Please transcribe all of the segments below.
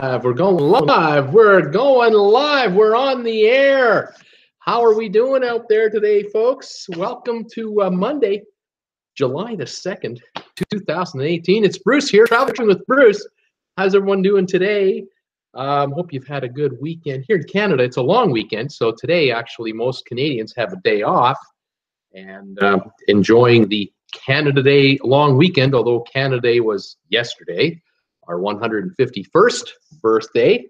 We're going live. We're going live. We're on the air. How are we doing out there today, folks? Welcome to Monday, July the 2nd, 2018. It's Bruce here, traveling with Bruce. How's everyone doing today? Hope you've had a good weekend. Here in Canada, it's a long weekend, so today, actually, most Canadians have a day off and enjoying the Canada Day long weekend, although Canada Day was yesterday, our 151st birthday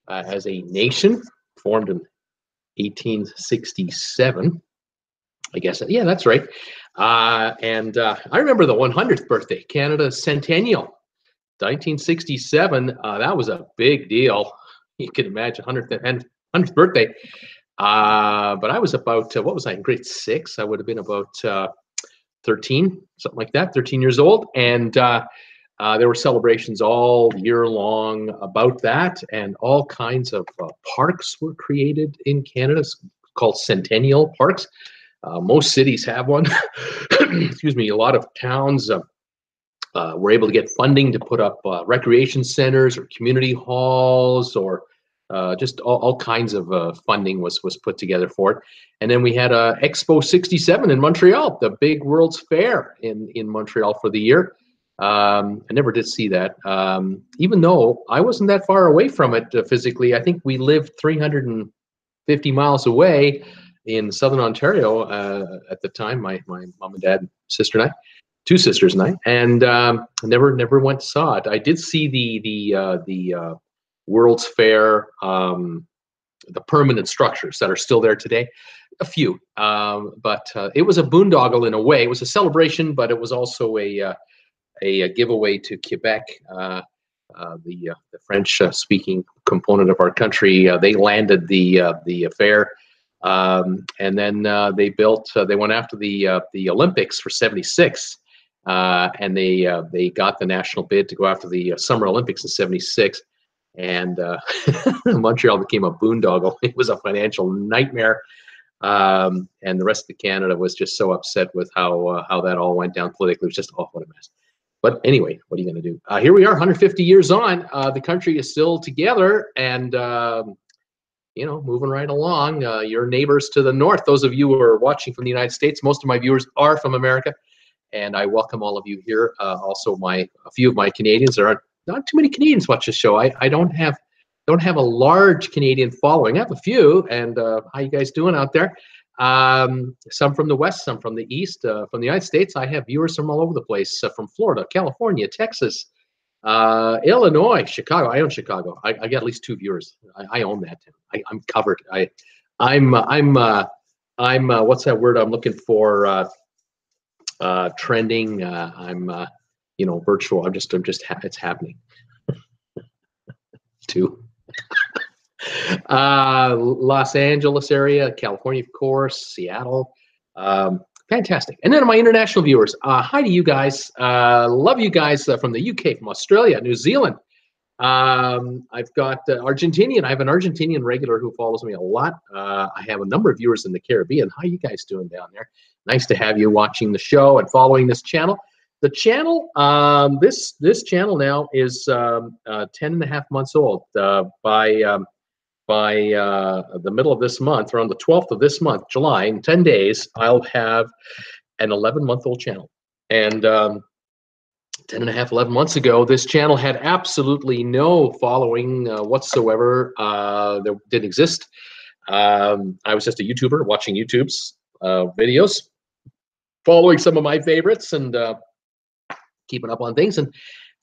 as a nation, formed in 1867. I guess, yeah, that's right. And I remember the 100th birthday, Canada's centennial, 1967. That was a big deal. You can imagine 100th birthday. But I was about, what was I, in grade 6? I would have been about 13, something like that, 13 years old. And there were celebrations all year long about that, and all kinds of parks were created in Canada called centennial parks. Most cities have one. Excuse me. A lot of towns were able to get funding to put up recreation centers or community halls, or just all kinds of funding was put together for it. And then we had Expo 67 in Montreal, the big World's Fair in Montreal for the year. I never did see that, even though I wasn't that far away from it physically. I think we lived 350 miles away in southern Ontario at the time. My mom and dad, sister and I, two sisters and I, and never went and saw it. I did see the World's Fair, the permanent structures that are still there today. A few, but it was a boondoggle in a way. It was a celebration, but it was also a giveaway to Quebec, the French-speaking component of our country. They landed the affair, and then they built. They went after the Olympics for '76, and they got the national bid to go after the Summer Olympics in '76. And Montreal became a boondoggle. It was a financial nightmare. And the rest of Canada was just so upset with how that all went down politically. It was just, oh, what a mess. But anyway, what are you going to do? Here we are, 150 years on. The country is still together and, moving right along. Your neighbors to the north, those of you who are watching from the United States, most of my viewers are from America. And I welcome all of you here. Also, a few of my Canadians. There aren't not too many Canadians watch this show. I don't have a large Canadian following. I have a few. And how you guys doing out there? Some from the West, some from the East, from the United States. I have viewers from all over the place, from Florida, California, Texas, Illinois, Chicago. I own Chicago. I got at least 2 viewers. I own that. I'm covered. I'm what's that word I'm looking for? Trending. I'm virtual. I'm just it's happening. 2. Los Angeles area, California, of course, Seattle. Fantastic. And then my international viewers, hi to you guys. Love you guys from the UK, from Australia, New Zealand. I've got Argentinian. I have an Argentinian regular who follows me a lot. I have a number of viewers in the Caribbean. How you guys doing down there? Nice to have you watching the show and following this channel. The channel, this channel now is 10.5 months old. By the middle of this month, around the 12th of this month, July, in 10 days, I'll have an 11-month-old channel. And 11 months ago, this channel had absolutely no following whatsoever. There didn't exist. I was just a YouTuber watching YouTube's videos, following some of my favorites and keeping up on things, and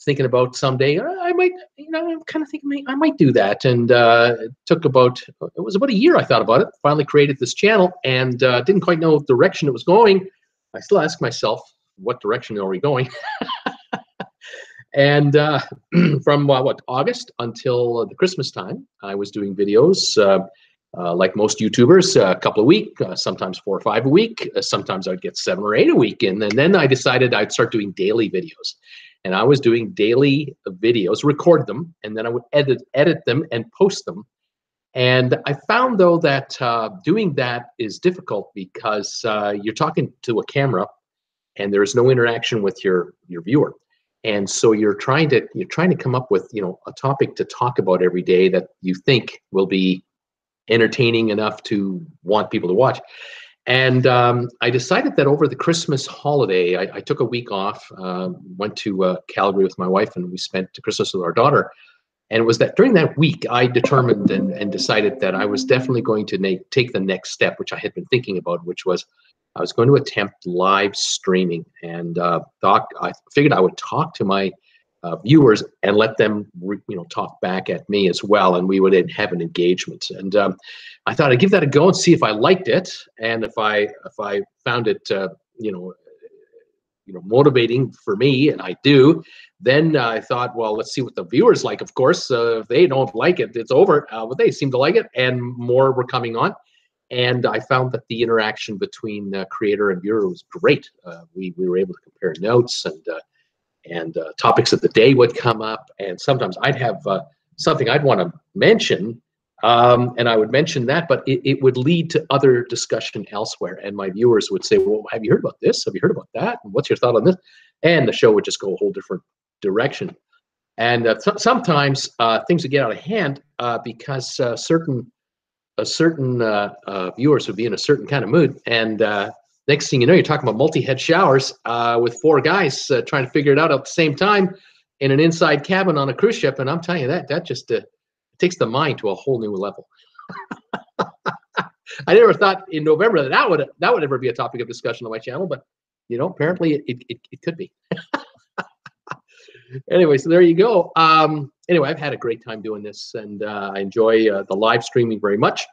thinking about someday I might, I'm kind of thinking I might do that. And it was about a year I thought about it. Finally created this channel and didn't quite know the direction it was going. I still ask myself, what direction are we going? And from August until the Christmas time, I was doing videos like most YouTubers, a couple a week, sometimes 4 or 5 a week. Sometimes I'd get 7 or 8 a week. And then I decided I'd start doing daily videos. And I was doing daily videos, record them, and then I would edit them and post them. And I found, though, that doing that is difficult because you're talking to a camera and there's no interaction with your viewer. And so you're trying to come up with, a topic to talk about every day that you think will be entertaining enough to want people to watch. And I decided that over the Christmas holiday, I took a week off, went to Calgary with my wife, and we spent Christmas with our daughter. And it was that during that week, I determined and decided that I was definitely going to take the next step, which I had been thinking about, which was I was going to attempt live streaming. And I figured I would talk to my viewers and let them, talk back at me as well, and we would have an engagement. And I thought I'd give that a go and see if I liked it, and if I found it, motivating for me, and I do. Then I thought, well, let's see what the viewers like. Of course, if they don't like it, it's over. But they seem to like it, and more were coming on. And I found that the interaction between creator and viewer was great. We were able to compare notes, and topics of the day would come up. And sometimes I'd have something I'd want to mention, and I would mention that, but it would lead to other discussion elsewhere. And my viewers would say, well, have you heard about this? Have you heard about that? And what's your thought on this? And the show would just go a whole different direction. And sometimes things would get out of hand because certain viewers would be in a certain kind of mood. And next thing you know, you're talking about multi-head showers with four guys trying to figure it out at the same time in an inside cabin on a cruise ship. And I'm telling you, that just takes the mind to a whole new level. I never thought in November that would ever be a topic of discussion on my channel, but apparently it could be. Anyway, so there you go. Anyway, I've had a great time doing this, and I enjoy the live streaming very much.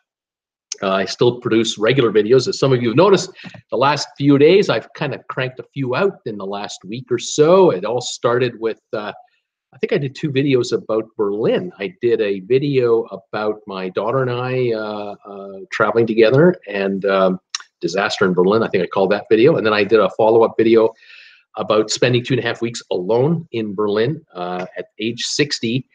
I still produce regular videos. As some of you have noticed, the last few days, I've kind of cranked a few out in the last week or so. It all started with, I think I did 2 videos about Berlin. I did a video about my daughter and I traveling together, and disaster in Berlin. I think I called that video. And then I did a follow-up video about spending 2.5 weeks alone in Berlin at age 60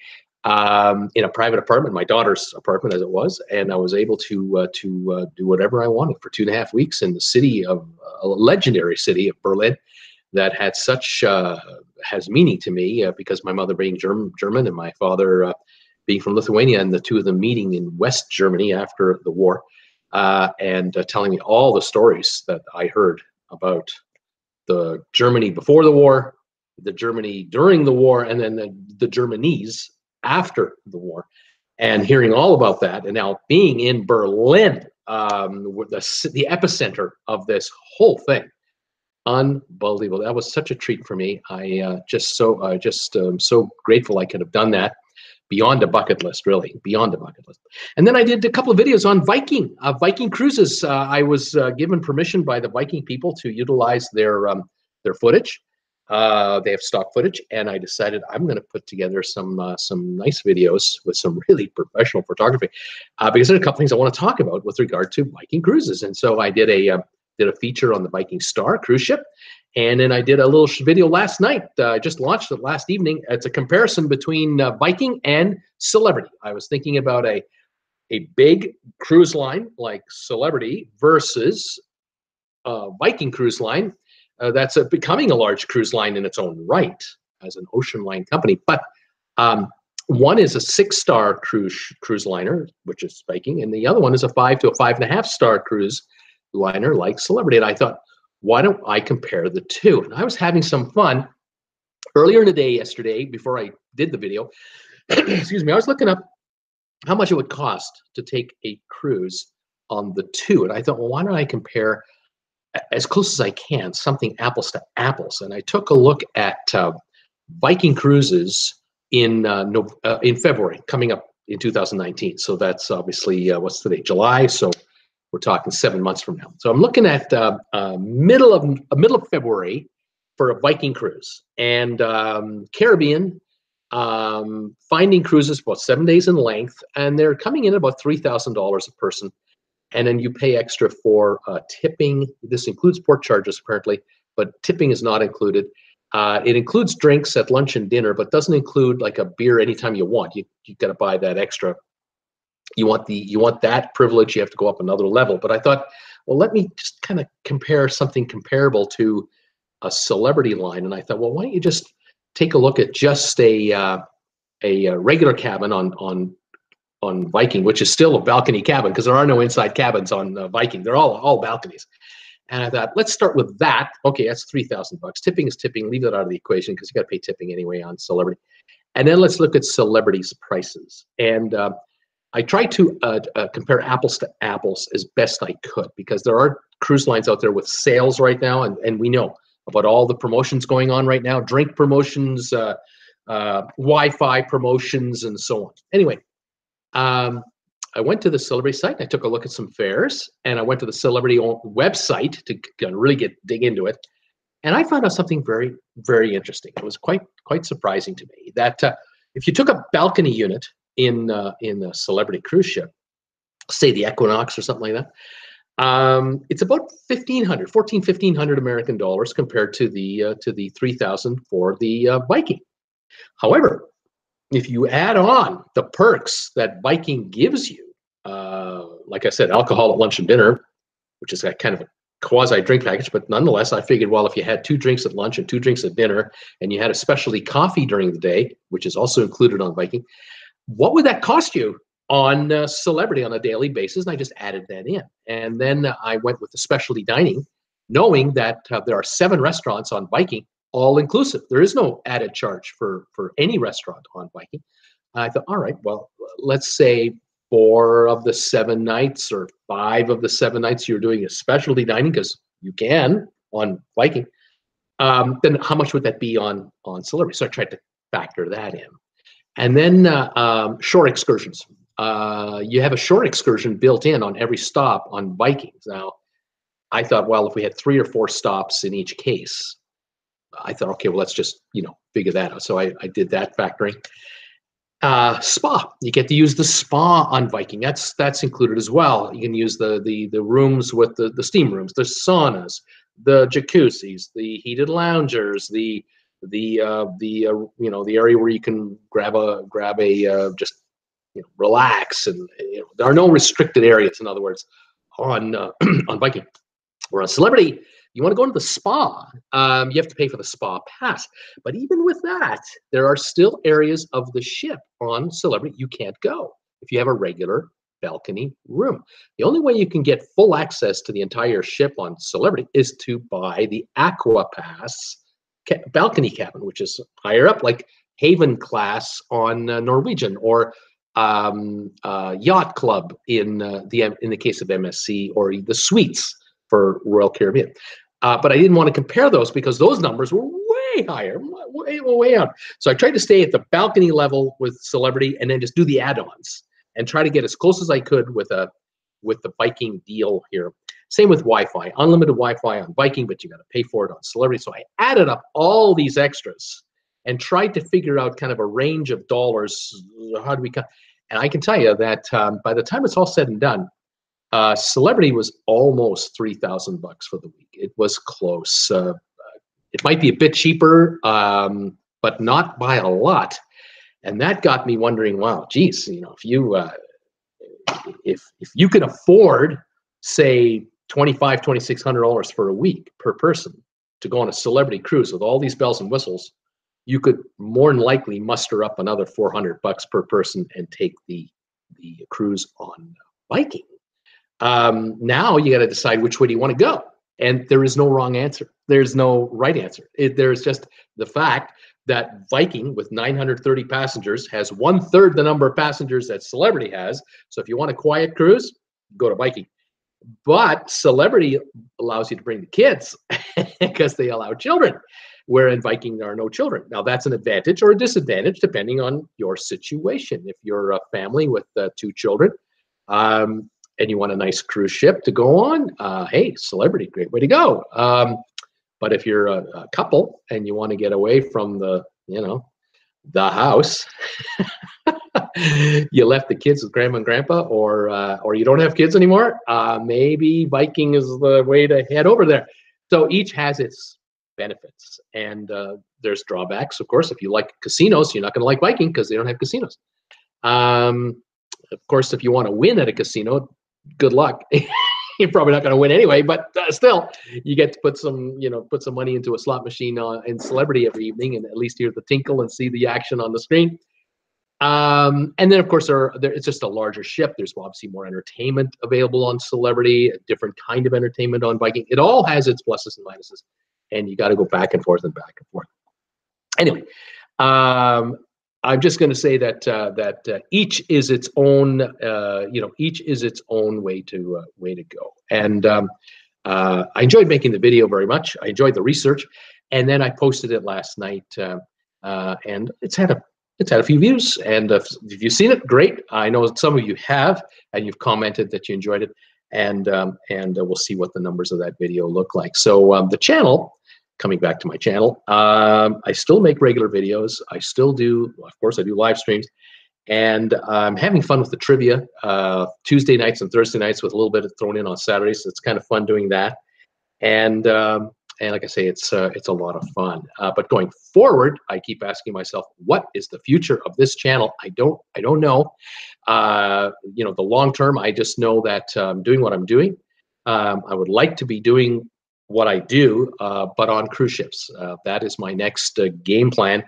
in a private apartment, my daughter's apartment as it was, and I was able to do whatever I wanted for 2.5 weeks in the city of a legendary city of Berlin that had such has meaning to me because my mother being German and my father being from Lithuania, and the two of them meeting in West Germany after the war, and telling me all the stories that I heard about the Germany before the war, the Germany during the war, and then the Germanese after the war, and hearing all about that, and now being in Berlin, the epicenter of this whole thing. Unbelievable. That was such a treat for me. I so grateful I could have done that. Beyond a bucket list, really, beyond a bucket list. And then I did a couple of videos on Viking cruises. I was given permission by the Viking people to utilize their footage. They have stock footage, and I decided I'm going to put together some nice videos with some really professional photography because there are a couple things I want to talk about with regard to Viking cruises. And so I did a feature on the Viking Star cruise ship. And then I did a little video last night. I just launched it last evening. It's a comparison between Viking and Celebrity. I was thinking about a big cruise line like Celebrity versus Viking cruise line that's becoming a large cruise line in its own right as an ocean line company. But one is a 6-star cruise liner, which is Viking, and the other one is a 5 to a 5.5-star cruise liner like Celebrity. And I thought, why don't I compare the two? And I was having some fun earlier in the day yesterday before I did the video. Excuse me. I was looking up how much it would cost to take a cruise on the two. And I thought, well, why don't I compare as close as I can, something apples to apples? And I took a look at Viking cruises in February, coming up in 2019. So that's obviously, what's today, July. So we're talking 7 months from now. So I'm looking at middle of February for a Viking cruise, and Caribbean finding cruises about 7 days in length, and they're coming in at about $3,000 a person. And then you pay extra for tipping. This includes port charges apparently, but tipping is not included. It includes drinks at lunch and dinner, but doesn't include like a beer anytime you want. You got to buy that extra. You want that privilege, you have to go up another level. But I thought, well, let me just kind of compare something comparable to a Celebrity line. And I thought, well, why don't you just take a look at just a regular cabin on Viking, which is still a balcony cabin because there are no inside cabins on Viking. They're all balconies. And I thought, let's start with that. Okay, that's $3,000. Tipping is tipping. Leave that out of the equation because you got to pay tipping anyway on Celebrity. And then let's look at Celebrity's prices. And I tried to compare apples to apples as best I could because there are cruise lines out there with sales right now, and we know about all the promotions going on right now, drink promotions, Wi-Fi promotions, and so on. Anyway, I went to the Celebrity site and I took a look at some fares, and I went to the Celebrity website to really dig into it. And I found out something very, very interesting. It was quite surprising to me that if you took a balcony unit in a Celebrity cruise ship, say the Equinox or something like that, it's about $1,500 American dollars compared to the $3,000 for the Viking. However, if you add on the perks that Viking gives you, like I said, alcohol at lunch and dinner, which is a kind of a quasi drink package, but nonetheless, I figured, well, if you had 2 drinks at lunch and 2 drinks at dinner, and you had a specialty coffee during the day, which is also included on Viking, what would that cost you on Celebrity on a daily basis? And I just added that in. And then I went with the specialty dining, knowing that there are 7 restaurants on Viking, all inclusive. There is no added charge for any restaurant on Viking. I thought, all right, well, let's say 4 of the 7 nights or 5 of the 7 nights you're doing a specialty dining, because you can on Viking, then how much would that be on Celebrity? So I tried to factor that in. And then shore excursions. You have a shore excursion built in on every stop on Vikings. Now, I thought, well, if we had 3 or 4 stops in each case, I thought, okay, well, let's just, figure that out. So I did that factoring. Spa, you get to use the spa on Viking. That's included as well. You can use the rooms with the steam rooms, the saunas, the jacuzzis, the heated loungers, the area where you can grab a just relax, and there are no restricted areas. In other words, on on Viking or on Celebrity, you want to go to the spa, you have to pay for the spa pass. But even with that, there are still areas of the ship on Celebrity you can't go if you have a regular balcony room. The only way you can get full access to the entire ship on Celebrity is to buy the Aqua Pass balcony cabin, which is higher up, like Haven class on Norwegian, or Yacht Club in the case of MSC, or the suites for Royal Caribbean. But I didn't want to compare those because those numbers were way higher, way out. So I tried to stay at the balcony level with Celebrity, and then just do the add-ons and try to get as close as I could with the Viking deal here. Same with Wi-Fi, unlimited Wi-Fi on Viking, but you got to pay for it on Celebrity. So I added up all these extras and tried to figure out kind of a range of dollars. How do we come? And I can tell you that by the time it's all said and done, Celebrity was almost $3,000 for the week. It was close. It might be a bit cheaper, but not by a lot. And that got me wondering, wow, geez, if you can afford, say, $2,600 for a week per person to go on a Celebrity cruise with all these bells and whistles, you could more than likely muster up another $400 per person and take the cruise on Viking. Now you got to decide which way do you want to go. And there is no wrong answer. There's no right answer. There's just the fact that Viking, with 930 passengers, has 1/3 the number of passengers that Celebrity has. So if you want a quiet cruise, go to Viking. But Celebrity allows you to bring the kids because they allow children, where in Viking there are no children. Now that's an advantage or a disadvantage depending on your situation. If you're a family with 2 children, and you want a nice cruise ship to go on, hey, Celebrity, great way to go. But if you're a couple and you want to get away from the house, you left the kids with grandma and grandpa, or you don't have kids anymore, maybe Viking is the way to head over there. So each has its benefits, and there's drawbacks. Of course, if you like casinos, you're not going to like Viking because they don't have casinos. Of course, if you want to win at a casino, good luck. You're probably not going to win anyway, but still, you get to put some, put some money into a slot machine in Celebrity every evening, and at least hear the tinkle and see the action on the screen. And then, of course, it's just a larger ship. There's obviously more entertainment available on Celebrity, a different kind of entertainment on Viking. It all has its pluses and minuses, and you got to go back and forth and back and forth. Anyway, I'm just going to say that each is its own, each is its own way to go. And I enjoyed making the video very much. I enjoyed the research, and then I posted it last night, and it's had a few views. And if you've seen it, great. I know some of you have, and you've commented that you enjoyed it. And we'll see what the numbers of that video look like. So the channel. Coming back to my channel, I still make regular videos. I still do, of course, I do live streams, and I'm having fun with the trivia Tuesday nights and Thursday nights, with a little bit thrown in on Saturdays. So it's kind of fun doing that, and like I say, it's a lot of fun. But going forward, I keep asking myself, what is the future of this channel? I don't know. The long term, I just know that I'm doing what I'm doing. I would like to be doing what I do, but on cruise ships. That is my next game plan.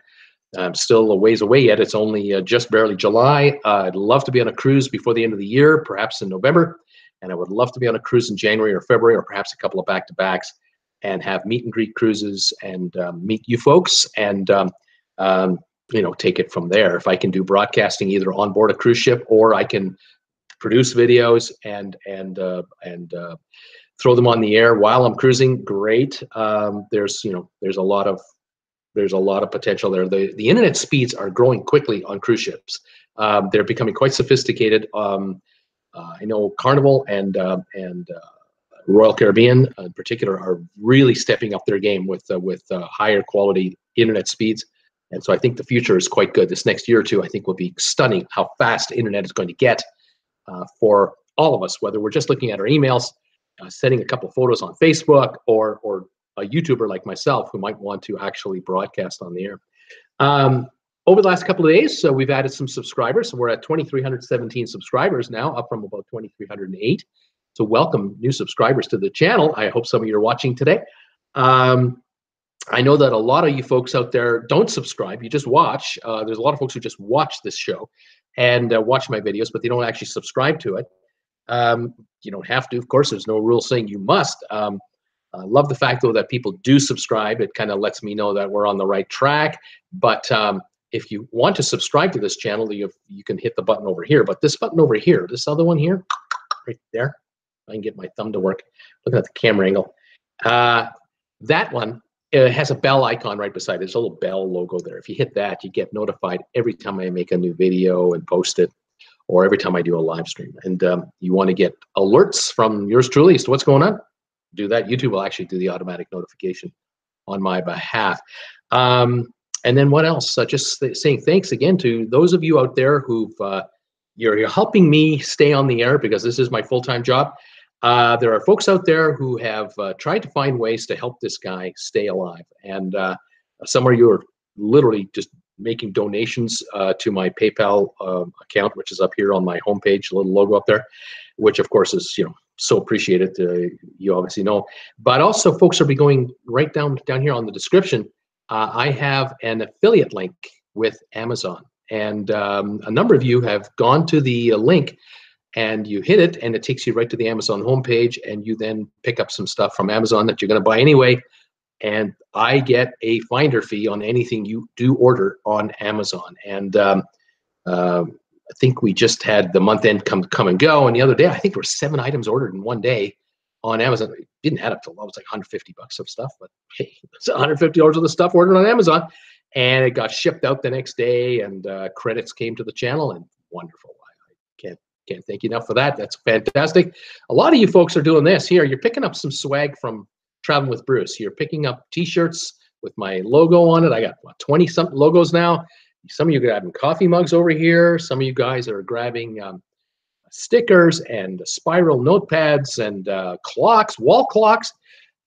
I'm still a ways away yet. It's only just barely July. I'd love to be on a cruise before the end of the year, perhaps in November. And I would love to be on a cruise in January or February, or perhaps a couple of back-to-backs, and have meet and greet cruises and meet you folks, and take it from there. If I can do broadcasting either on board a cruise ship, or I can produce videos and throw them on the air while I'm cruising, great. There's a lot of potential there. The internet speeds are growing quickly on cruise ships. They're becoming quite sophisticated. I know Carnival and Royal Caribbean in particular are really stepping up their game with higher quality internet speeds. And so I think the future is quite good. This next year or two, I think, will be stunning how fast internet is going to get for all of us, whether we're just looking at our emails, sending a couple of photos on Facebook, or a YouTuber like myself who might want to actually broadcast on the air. Over the last couple of days, so we've added some subscribers. So we're at 2,317 subscribers now, up from about 2,308. So welcome new subscribers to the channel. I hope some of you are watching today. I know that a lot of you folks out there don't subscribe. You just watch. There's a lot of folks who just watch this show and watch my videos, but they don't actually subscribe to it. You don't have to, of course. There's no rule saying you must. I love the fact, though, that people do subscribe. It kind of lets me know that we're on the right track. But if you want to subscribe to this channel, you can hit the button over here. But this button over here, this other one here, right there, I can get my thumb to work. Looking at the camera angle. That one has a bell icon right beside it. There's a little bell logo there. If you hit that, you get notified every time I make a new video and post it, or every time I do a live stream. And you want to get alerts from yours truly as to what's going on, do that. YouTube will actually do the automatic notification on my behalf. And then what else? Just saying thanks again to those of you out there who've, you're helping me stay on the air, because this is my full-time job. There are folks out there who have tried to find ways to help this guy stay alive. And some of you are literally just making donations to my PayPal account, which is up here on my homepage, a little logo up there, which of course is so appreciated. You obviously know, but also folks are going right down here on the description. I have an affiliate link with Amazon, and a number of you have gone to the link, and you hit it, and it takes you right to the Amazon homepage, and you then pick up some stuff from Amazon that you're going to buy anyway. And I get a finder fee on anything you do order on Amazon. And I think we just had the month end come and go. And the other day, I think there were 7 items ordered in one day on Amazon. It didn't add up to, it was like $150 of stuff, but hey, it's $150 worth of stuff ordered on Amazon. And it got shipped out the next day, and credits came to the channel, and wonderful. I can't thank you enough for that. That's fantastic. A lot of you folks are doing this here. You're picking up some swag from Traveling with Bruce. You're picking up t-shirts with my logo on it. I got 20-something logos now. Some of you are grabbing coffee mugs over here. Some of you guys are grabbing stickers and spiral notepads and clocks, wall clocks.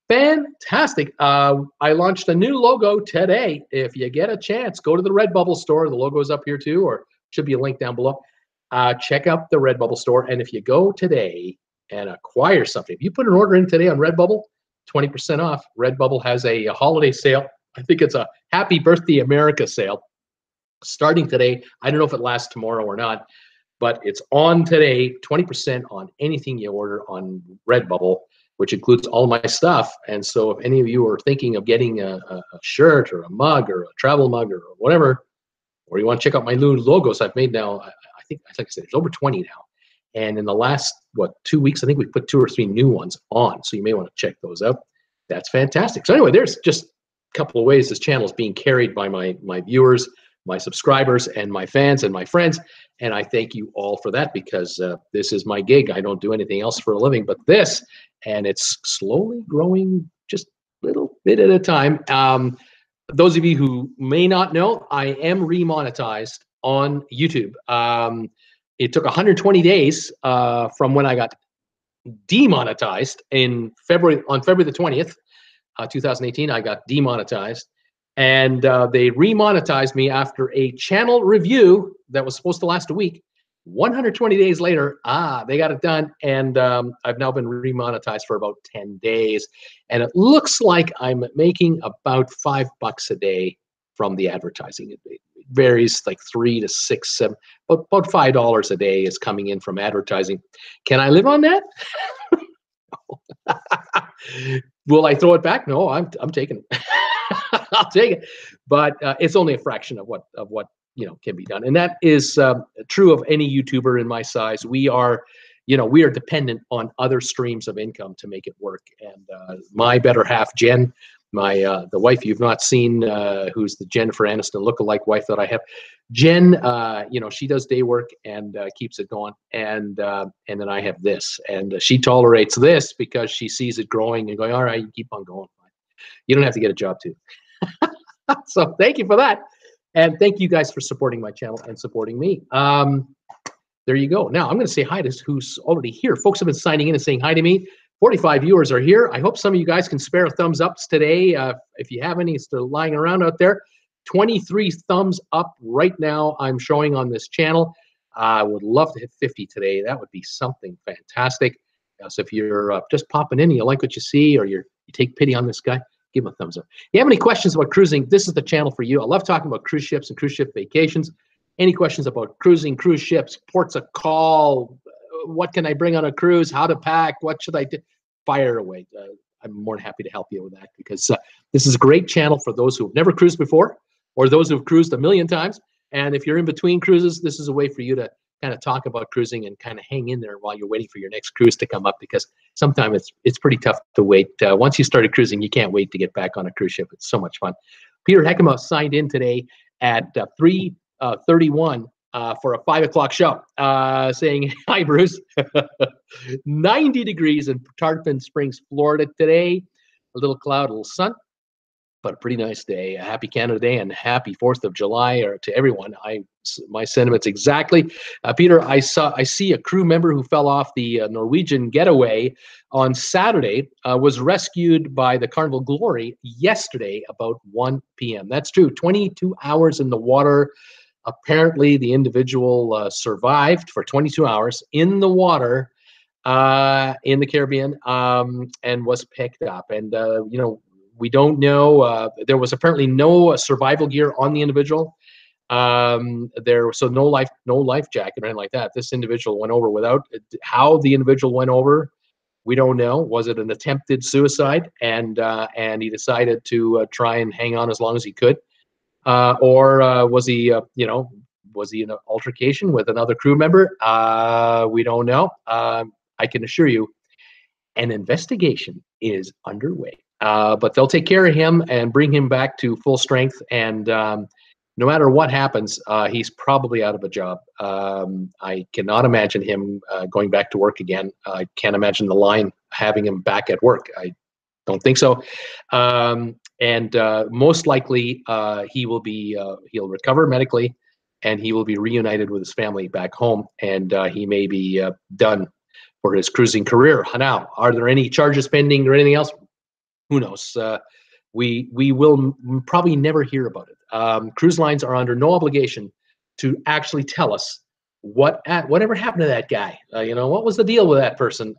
Fantastic. I launched a new logo today. If you get a chance, go to the Redbubble store. The logo is up here too, or should be a link down below. Check out the Redbubble store. And if you go today, and acquire something. If you put an order in today on Redbubble, 20% off. Redbubble has a holiday sale. I think it's a Happy Birthday America sale starting today. I don't know if it lasts tomorrow or not, but it's on today, 20% on anything you order on Redbubble, which includes all my stuff. And so if any of you are thinking of getting a shirt or a mug or a travel mug or whatever, or you want to check out my new logos I've made now, I think, like I said, there's over 20 now. And in the last, 2 weeks, I think we put 2 or 3 new ones on. So you may want to check those out. That's fantastic. So anyway, there's just a couple of ways this channel is being carried by my viewers, my subscribers, and my fans and my friends. And I thank you all for that, because this is my gig. I don't do anything else for a living but this. And it's slowly growing just a little bit at a time. Those of you who may not know, I am remonetized on YouTube. It took 120 days from when I got demonetized on February the 20th, 2018. I got demonetized, and they remonetized me after a channel review that was supposed to last a week. 120 days later, they got it done, and I've now been remonetized for about 10 days, and it looks like I'm making about $5 a day from the advertising. It varies like 3 to 6, 7, but about $5 a day is coming in from advertising. Can I live on that? Will I throw it back? No, I'm taking it. I'll take it, but it's only a fraction of what can be done, and that is true of any YouTuber in my size. We are dependent on other streams of income to make it work. And my better half, Jen, the wife you've not seen, who's the Jennifer Aniston lookalike wife that I have, Jen, she does day work and keeps it going, and then I have this, and she tolerates this because she sees it growing and going, all right, you keep on going. You don't have to get a job too. So thank you for that. And thank you guys for supporting my channel and supporting me. There you go. Now I'm going to say hi to who's already here. Folks have been signing in and saying hi to me. 45 viewers are here. I hope some of you guys can spare thumbs ups today. If you have any still lying around out there, 23 thumbs up right now I'm showing on this channel. I would love to hit 50 today. That would be something fantastic. So if you're just popping in and you like what you see, or you take pity on this guy, give him a thumbs up. If you have any questions about cruising, this is the channel for you. I love talking about cruise ships and cruise ship vacations. Any questions about cruising, cruise ships, ports of call, what can I bring on a cruise, how to pack, what should I do? Fire away. I'm more than happy to help you with that, because this is a great channel for those who have never cruised before, or those who've cruised a million times. And if you're in between cruises, this is a way for you to kind of talk about cruising and kind of hang in there while you're waiting for your next cruise to come up, because sometimes it's pretty tough to wait. Once you started cruising, you can't wait to get back on a cruise ship. It's so much fun. Peter Heckema signed in today at 3:31 for a 5 o'clock show, saying, hi, Bruce. 90 degrees in Tarpon Springs, Florida today. A little cloud, a little sun, but a pretty nice day. A happy Canada Day and happy 4th of July to everyone. My sentiments exactly. Peter, I see a crew member who fell off the Norwegian getaway on Saturday, was rescued by the Carnival Glory yesterday about 1 p.m. That's true. 22 hours in the water. Apparently, the individual survived for 22 hours in the water in the Caribbean, and was picked up. And we don't know. There was apparently no survival gear on the individual. So no life jacket or anything like that. This individual went over without. How the individual went over, we don't know. Was it an attempted suicide, and he decided to try and hang on as long as he could, or was he was he in an altercation with another crew member? We don't know. I can assure you, an investigation is underway. But they'll take care of him and bring him back to full strength. And no matter what happens, he's probably out of a job. I cannot imagine him going back to work again. I can't imagine the line having him back at work. I don't think so. And most likely he'll recover medically, and he will be reunited with his family back home, and he may be done for his cruising career. Now, are there any charges pending or anything else? Who knows? We will probably never hear about it. Cruise lines are under no obligation to actually tell us whatever happened to that guy? You know, what was the deal with that person?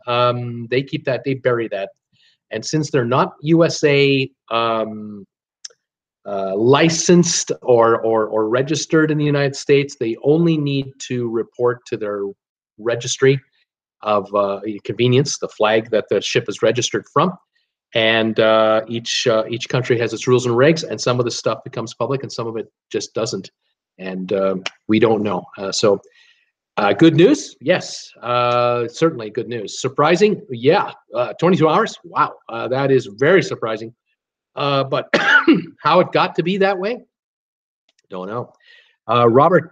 They keep that, they bury that. And since they're not USA licensed or registered in the United States, they only need to report to their registry of convenience, the flag that the ship is registered from. And each country has its rules and regs, and some of the stuff becomes public and some of it just doesn't. And we don't know. So good news? Yes, certainly good news. Surprising? Yeah, 22 hours? Wow, that is very surprising. But how it got to be that way? Don't know. Robert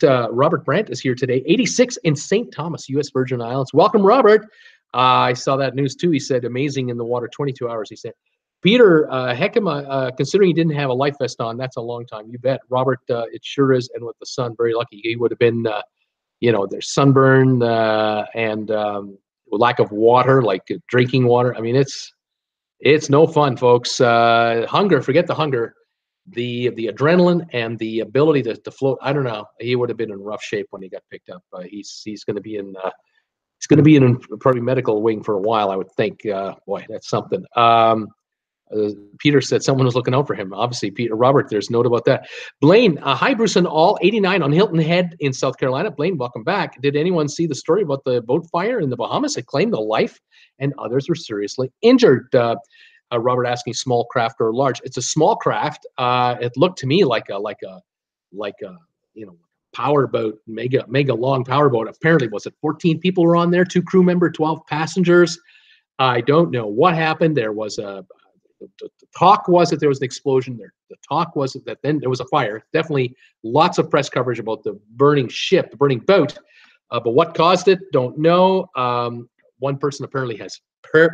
Brandt is here today, 86 in St. Thomas, U.S. Virgin Islands. Welcome, Robert. I saw that news too. He said, amazing in the water, 22 hours, he said. Peter, Heckema, considering he didn't have a life vest on, that's a long time. You bet. Robert, it sure is. And with the sun, very lucky. He would have been, you know, there's sunburn and lack of water, like drinking water. I mean, it's no fun, folks. Hunger, forget the hunger. The adrenaline and the ability to float. I don't know. He would have been in rough shape when he got picked up. He's going to be in probably medical wing for a while, I would think. Boy, that's something. Peter said someone was looking out for him. Obviously, Robert, there's a note about that. Blaine, hi, Bruce and all, 89 on Hilton Head in South Carolina. Blaine, welcome back. Did anyone see the story about the boat fire in the Bahamas? It claimed a life and others were seriously injured. Robert asking small craft or large. It's a small craft. It looked to me like a you know, power boat, mega long power boat. Apparently, was it 14 people were on there, 2 crew member, 12 passengers. I don't know what happened. There was the talk was that there was an explosion there. The talk was that then there was a fire. Definitely lots of press coverage about the burning ship, the burning boat. But what caused it, don't know. One person apparently has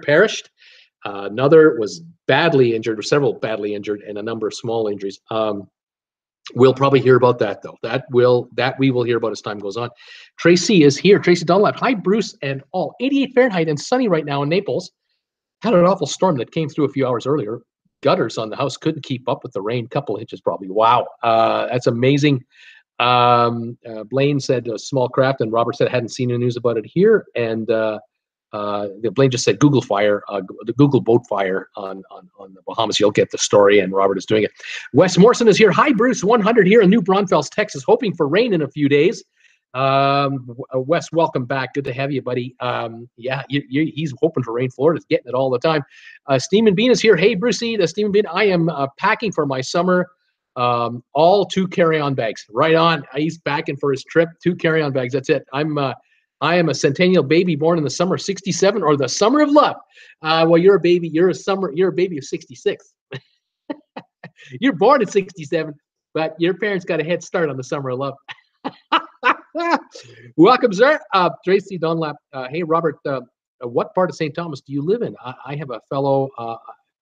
perished. Another was badly injured, or several badly injured, and a number of small injuries. We'll probably hear about that, though. That we will hear about as time goes on. Tracy is here. Tracy Dunlap. Hi, Bruce and all. 88 Fahrenheit and sunny right now in Naples. Had an awful storm that came through a few hours earlier. Gutters on the house couldn't keep up with the rain. Couple inches probably. Wow, that's amazing. Blaine said small craft, and Robert said hadn't seen any news about it here. And Blaine just said Google fire, the Google boat fire on the Bahamas. You'll get the story, and Robert is doing it. Wes Morrison is here. Hi, Bruce. 100 here in New Braunfels, Texas. Hoping for rain in a few days. Wes, welcome back. Good to have you, buddy. Yeah, he's hoping for rain. Florida's getting it all the time. Steam and Bean is here. Hey, Brucey, the Steam and Bean. I am packing for my summer. All 2 carry-on bags. Right on. He's packing for his trip. 2 carry-on bags. That's it. I am a centennial baby born in the summer of '67 or the summer of love. Well, you're a baby. You're a baby of '66. You're born in '67, but your parents got a head start on the summer of love. Welcome, sir. Tracy Dunlap. Hey, Robert, what part of St. Thomas do you live in? I have a fellow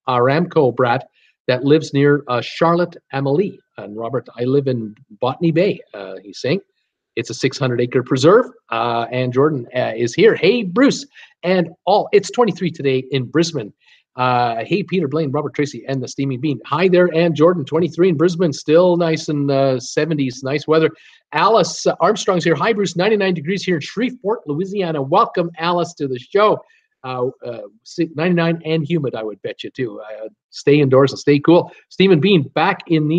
Aramco brat that lives near Charlotte Amalie. And Robert, I live in Botany Bay, he's saying. It's a 600-acre preserve. And Jordan is here. Hey, Bruce. And all. It's 23 today in Brisbane. Hey, Peter, Blaine, Robert, Tracy, and the Steaming Bean. Hi there, and Jordan, 23 in Brisbane, still nice in the 70s, nice weather. Alice Armstrong's here. Hi, Bruce, 99 degrees here in Shreveport, Louisiana. Welcome, Alice, to the show. 99 and humid, I would bet you, too. Stay indoors and stay cool. Steaming Bean, back in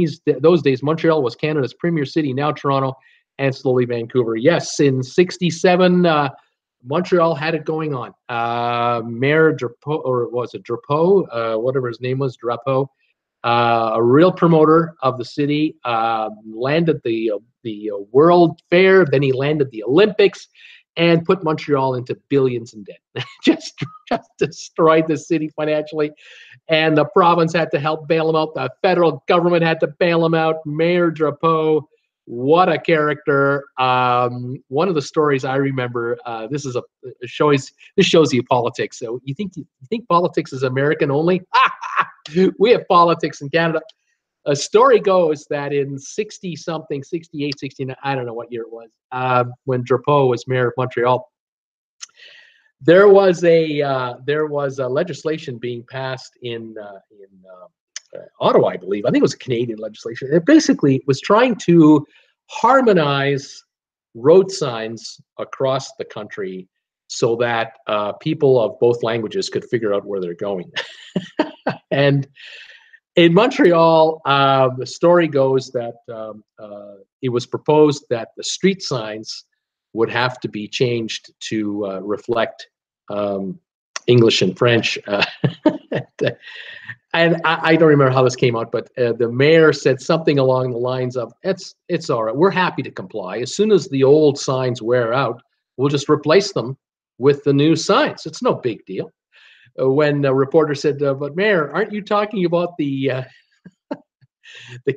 those days, Montreal was Canada's premier city, now Toronto, and slowly Vancouver. Yes, in '67, Montreal had it going on. Mayor Drapeau, or was it Drapeau, whatever his name was, Drapeau, a real promoter of the city, landed the World Fair, then he landed the Olympics, and put Montreal into billions in debt. just destroyed the city financially, and the province had to help bail him out. The federal government had to bail him out. Mayor Drapeau, what a character. One of the stories I remember, this shows you politics. So you think politics is American only? We have politics in Canada. A story goes that in 60-something, 68, 69, I don't know what year it was, when Drapeau was mayor of Montreal, there was a legislation being passed in Ottawa, I believe. I think it was a Canadian legislation. It basically was trying to harmonize road signs across the country so that people of both languages could figure out where they're going. And in Montreal, the story goes that it was proposed that the street signs would have to be changed to reflect English and French. And I don't remember how this came out, but the mayor said something along the lines of, it's all right, we're happy to comply. As soon as the old signs wear out, we'll just replace them with the new signs. It's no big deal. When a reporter said, but Mayor, aren't you talking about the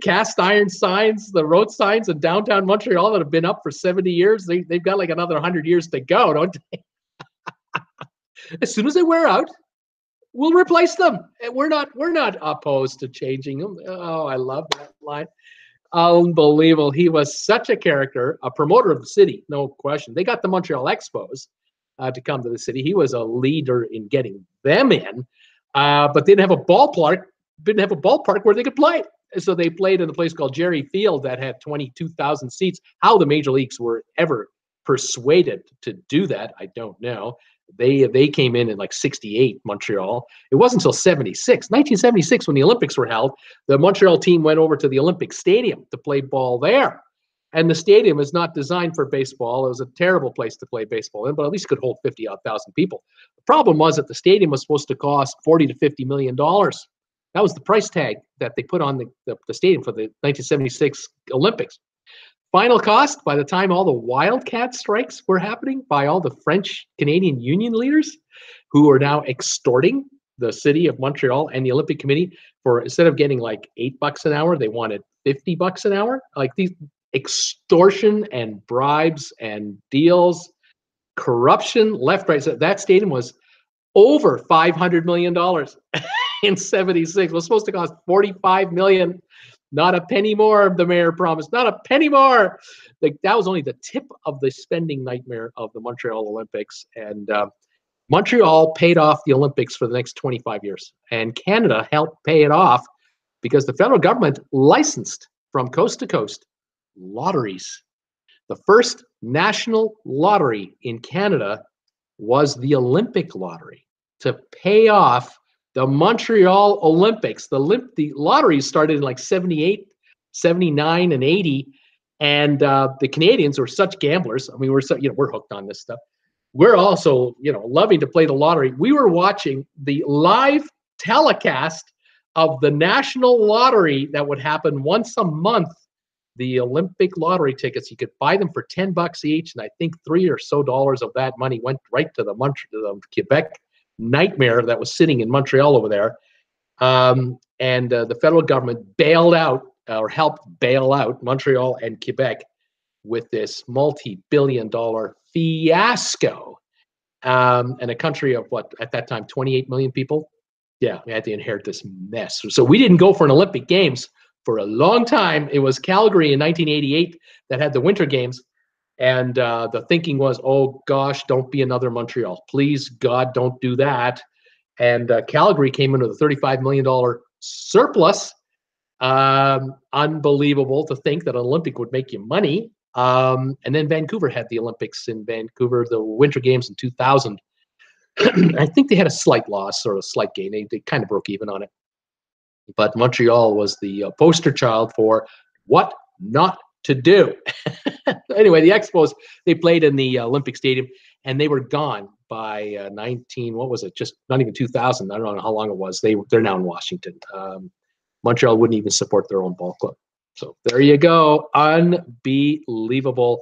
cast iron signs, the road signs in downtown Montreal that have been up for 70 years? They've got like another 100 years to go, don't they? As soon as they wear out, we'll replace them. We're not opposed to changing them. Oh, I love that line. Unbelievable. He was such a character, a promoter of the city, no question. They got the Montreal Expos to come to the city. He was a leader in getting them in, but didn't have a ballpark where they could play. So they played in a place called Jerry Field that had 22,000 seats. How the major leagues were ever persuaded to do that, I don't know. They came in like 68, Montreal. It wasn't until 1976, when the Olympics were held, the Montreal team went over to the Olympic Stadium to play ball there. And the stadium is not designed for baseball. It was a terrible place to play baseball in, but at least could hold 50,000 people. The problem was that the stadium was supposed to cost $40 to $50 million. That was the price tag that they put on the stadium for the 1976 Olympics. Final cost, by the time all the Wildcat strikes were happening by all the French-Canadian union leaders who are now extorting the city of Montreal and the Olympic Committee for, instead of getting like $8 an hour, they wanted $50 an hour. Like these extortion and bribes and deals, corruption, left, right. So that stadium was over $500 million in 76. It was supposed to cost $45 million. Not a penny more, the mayor promised. Not a penny more. Like, that was only the tip of the spending nightmare of the Montreal Olympics. And Montreal paid off the Olympics for the next 25 years. And Canada helped pay it off because the federal government licensed from coast to coast lotteries. The first national lottery in Canada was the Olympic lottery to pay off the Montreal Olympics. The lotteries started in like 78, 79, and 80. And the Canadians were such gamblers. I mean, we're hooked on this stuff. We're also, loving to play the lottery. We were watching the live telecast of the national lottery that would happen once a month. The Olympic lottery tickets, you could buy them for $10 each. And I think $3 or so of that money went right to the Quebec nightmare that was sitting in Montreal over there. And the federal government bailed out or helped bail out Montreal and Quebec with this multi-billion-dollar fiasco. And a country of what, at that time, 28 million people? Yeah, we had to inherit this mess. So we didn't go for an Olympic Games for a long time. It was Calgary in 1988 that had the Winter Games. And the thinking was, oh, gosh, don't be another Montreal. Please, God, don't do that. And Calgary came in with a $35 million surplus. Unbelievable to think that an Olympic would make you money. And then Vancouver had the Olympics in Vancouver, the Winter Games in 2000. I think they had a slight loss or a slight gain. They kind of broke even on it. But Montreal was the poster child for what not to do. Anyway, the Expos, they played in the Olympic Stadium, and they were gone by just not even 2000. I don't know how long it was. They're now in Washington. Montreal wouldn't even support their own ball club. So there you go. Unbelievable.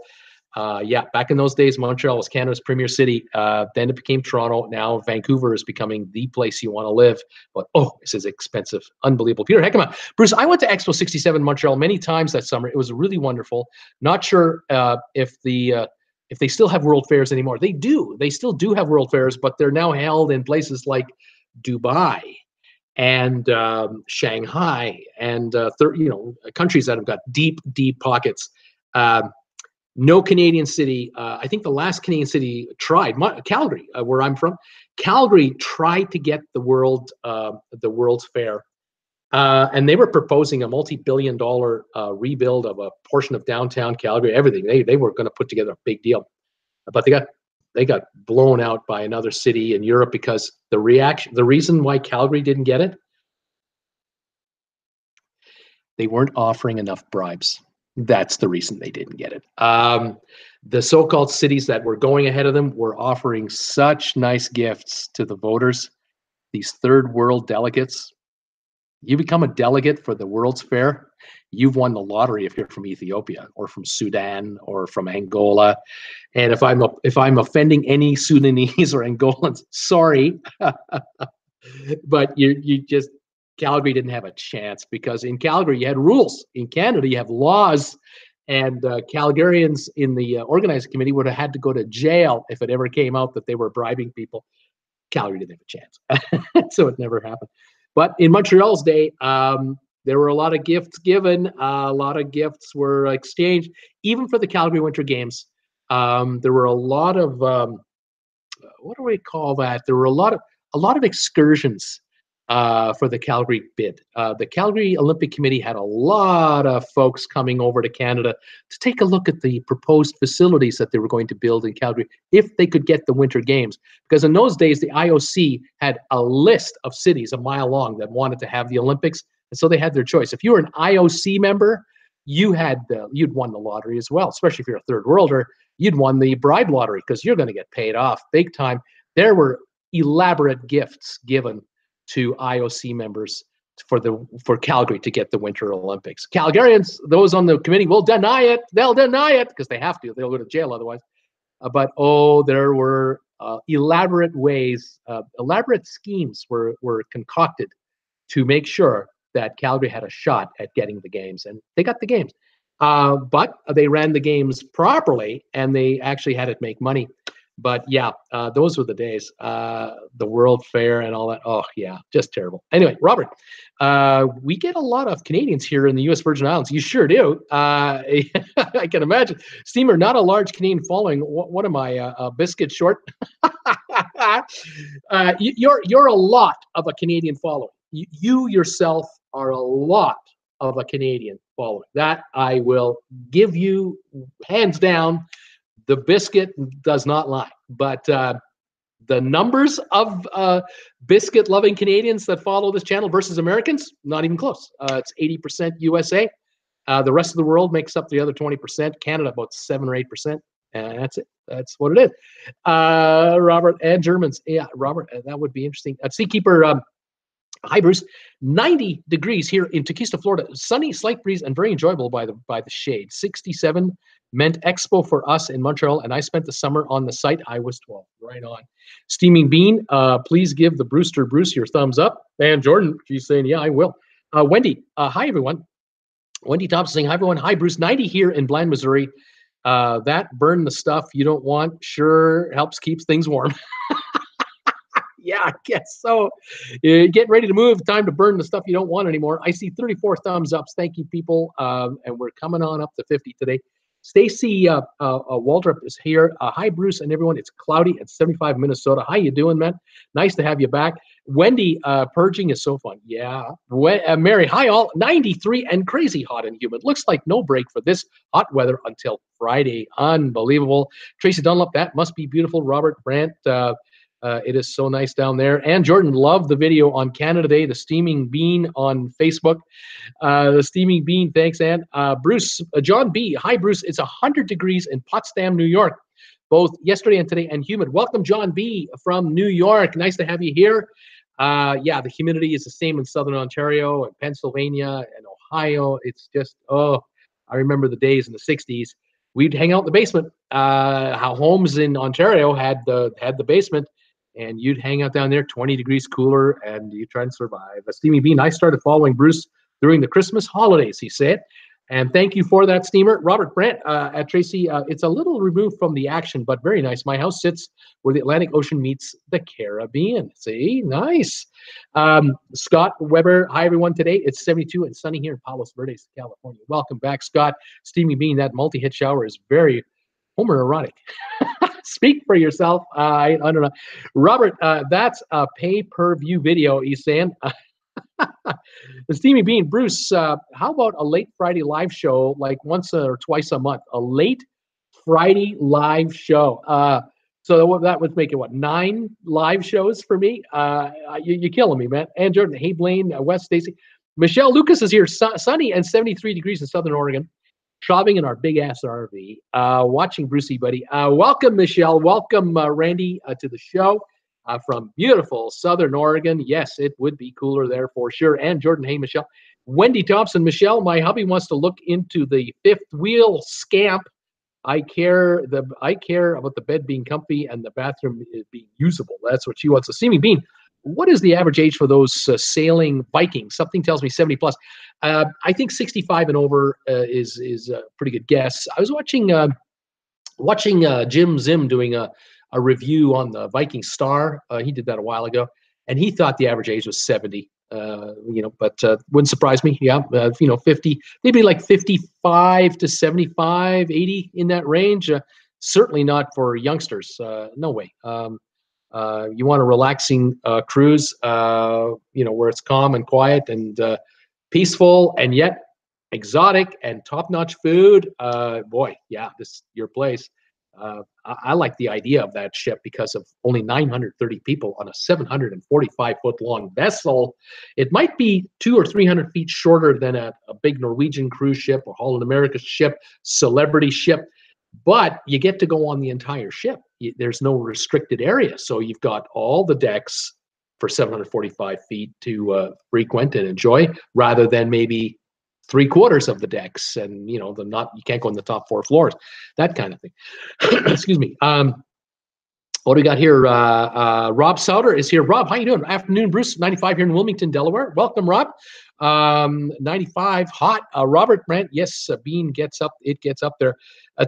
Back in those days, Montreal was Canada's premier city. Then it became Toronto. Now Vancouver is becoming the place you want to live. But, this is expensive. Unbelievable. Peter Heckema. Bruce, I went to Expo 67 in Montreal many times that summer. It was really wonderful. Not sure if they still have World Fairs anymore. They do. They still do have World Fairs, but they're now held in places like Dubai and Shanghai and countries that have got deep, deep pockets. No Canadian city. I think the last Canadian city tried. Calgary, where I'm from. Calgary tried to get the World's Fair And they were proposing a multi-billion-dollar rebuild of a portion of downtown Calgary. Everything they were going to put together a big deal, but they got blown out by another city in Europe because the reason why Calgary didn't get it, they weren't offering enough bribes. That's the reason they didn't get it. The so-called cities that were going ahead of them were offering such nice gifts to the voters. These third world delegates. You become a delegate for the World's Fair, you've won the lottery if you're from Ethiopia or from Sudan or from Angola. And if I'm offending any Sudanese or Angolans, sorry, but you just Calgary didn't have a chance because in Calgary you had rules. In Canada you have laws, and Calgarians in the organizing committee would have had to go to jail if it ever came out that they were bribing people. Calgary didn't have a chance, so it never happened. But in Montreal's day, there were a lot of gifts given. A lot of gifts were exchanged, even for the Calgary Winter Games. There were a lot of what do we call that? There were a lot of excursions for the Calgary bid. The Calgary Olympic Committee had a lot of folks coming over to Canada to take a look at the proposed facilities that they were going to build in Calgary if they could get the Winter Games. Because in those days, the IOC had a list of cities a mile long that wanted to have the Olympics, and so they had their choice. If you were an IOC member, you'd won the lottery as well, especially if you're a third worlder. You'd won the bride lottery because you're going to get paid off big time. There were elaborate gifts given to IOC members for Calgary to get the Winter Olympics. Calgarians, those on the committee, will deny it. They'll deny it because they have to. They'll go to jail otherwise. But there were elaborate ways, elaborate schemes were concocted to make sure that Calgary had a shot at getting the games, and they got the games. But they ran the games properly, and they actually had it make money. But yeah, those were the days. The World Fair and all that. Oh yeah, just terrible. Anyway, Robert, we get a lot of Canadians here in the U.S. Virgin Islands. You sure do. I can imagine. Steamer, not a large Canadian following. What am I, a biscuit short? You're a lot of a Canadian following. You yourself are a lot of a Canadian following. That I will give you hands down. The biscuit does not lie, but the numbers of biscuit-loving Canadians that follow this channel versus Americans, not even close. It's 80% USA. The rest of the world makes up the other 20%. Canada, about 7 or 8%. And that's it. That's what it is. Robert, and Germans. Yeah, Robert, that would be interesting. Seakeeper, hi, Bruce. 90 degrees here in Tequila, Florida. Sunny, slight breeze, and very enjoyable by the shade. 67 meant Expo for us in Montreal, and I spent the summer on the site. I was 12. Right on. Steaming Bean, please give the Brewster Bruce your thumbs up. And Jordan, she's saying, yeah, I will. Wendy, hi, everyone. Wendy Thompson saying, hi, everyone. Hi, Bruce. 90 here in Bland, Missouri. That burn the stuff you don't want sure helps keeps things warm. Yeah, I guess so. Get ready to move. Time to burn the stuff you don't want anymore. I see 34 thumbs ups. Thank you, people. And we're coming on up to 50 today. Stacy Waldrop is here. Hi, Bruce and everyone. It's cloudy at 75 Minnesota. How you doing, man? Nice to have you back. Wendy, purging is so fun. Yeah. Mary, hi all. 93 and crazy hot and humid. Looks like no break for this hot weather until Friday. Unbelievable. Tracy Dunlop, that must be beautiful. Robert Brandt, it is so nice down there. And Jordan, love the video on Canada Day, the Steaming Bean on Facebook. The Steaming Bean, thanks, Ann. Bruce, John B. Hi, Bruce. It's 100 degrees in Potsdam, New York, both yesterday and today, and humid. Welcome, John B. from New York. Nice to have you here. Yeah, the humidity is the same in Southern Ontario and Pennsylvania and Ohio. It's just, I remember the days in the 60s. We'd hang out in the basement. How homes in Ontario had the basement. And you'd hang out down there, 20 degrees cooler, and you try and survive. Steamy Bean, I started following Bruce during the Christmas holidays, he said. And thank you for that, Steamer. Robert Brandt at Tracy, it's a little removed from the action, but very nice. My house sits where the Atlantic Ocean meets the Caribbean. See, nice. Scott Weber, hi, everyone. Today it's 72 and sunny here in Palos Verdes, California. Welcome back, Scott. Steamy Bean, that multi-hit shower is very homoerotic. Speak for yourself. I don't know. Robert, that's a pay-per-view video, he's saying. The Steamy Bean, Bruce, how about a late Friday live show, like once or twice a month? A late Friday live show. So that would make it, what, 9 live shows for me? You're killing me, man. And Jordan, hey, Blaine, West Stacy. Michelle Lucas is here, sunny and 73 degrees in Southern Oregon, shopping in our big-ass RV, watching Brucey, buddy. Welcome, Michelle. Welcome, Randy, to the show. From beautiful Southern Oregon. Yes, it would be cooler there for sure. And Jordan, hey, Michelle. Wendy Thompson, Michelle, my hubby wants to look into the fifth wheel scamp. I care about the bed being comfy and the bathroom being usable. That's what she wants to see me being. What is the average age for those sailing Vikings? Something tells me 70 plus. I think 65 and over is a pretty good guess. I was watching Jim Zim doing a review on the Viking Star. He did that a while ago, and he thought the average age was 70. But wouldn't surprise me. Yeah, 50, maybe like 55 to 75, 80 in that range. Certainly not for youngsters. No way. You want a relaxing cruise, where it's calm and quiet and peaceful, and yet exotic and top-notch food. Boy, yeah, this is your place. I like the idea of that ship because of only 930 people on a 745-foot long vessel. It might be 200 or 300 feet shorter than a big Norwegian cruise ship or Holland America ship, celebrity ship, but you get to go on the entire ship. There's no restricted area, so you've got all the decks for 745 feet to frequent and enjoy, rather than maybe 3/4 of the decks, and you can't go in the top 4 floors, that kind of thing. Excuse me. What do we got here? Rob Souter is here. Rob, how you doing? Afternoon, Bruce. 95 here in Wilmington, Delaware. Welcome, Rob. 95, hot. Robert Brandt, yes, Bean gets up. It gets up there.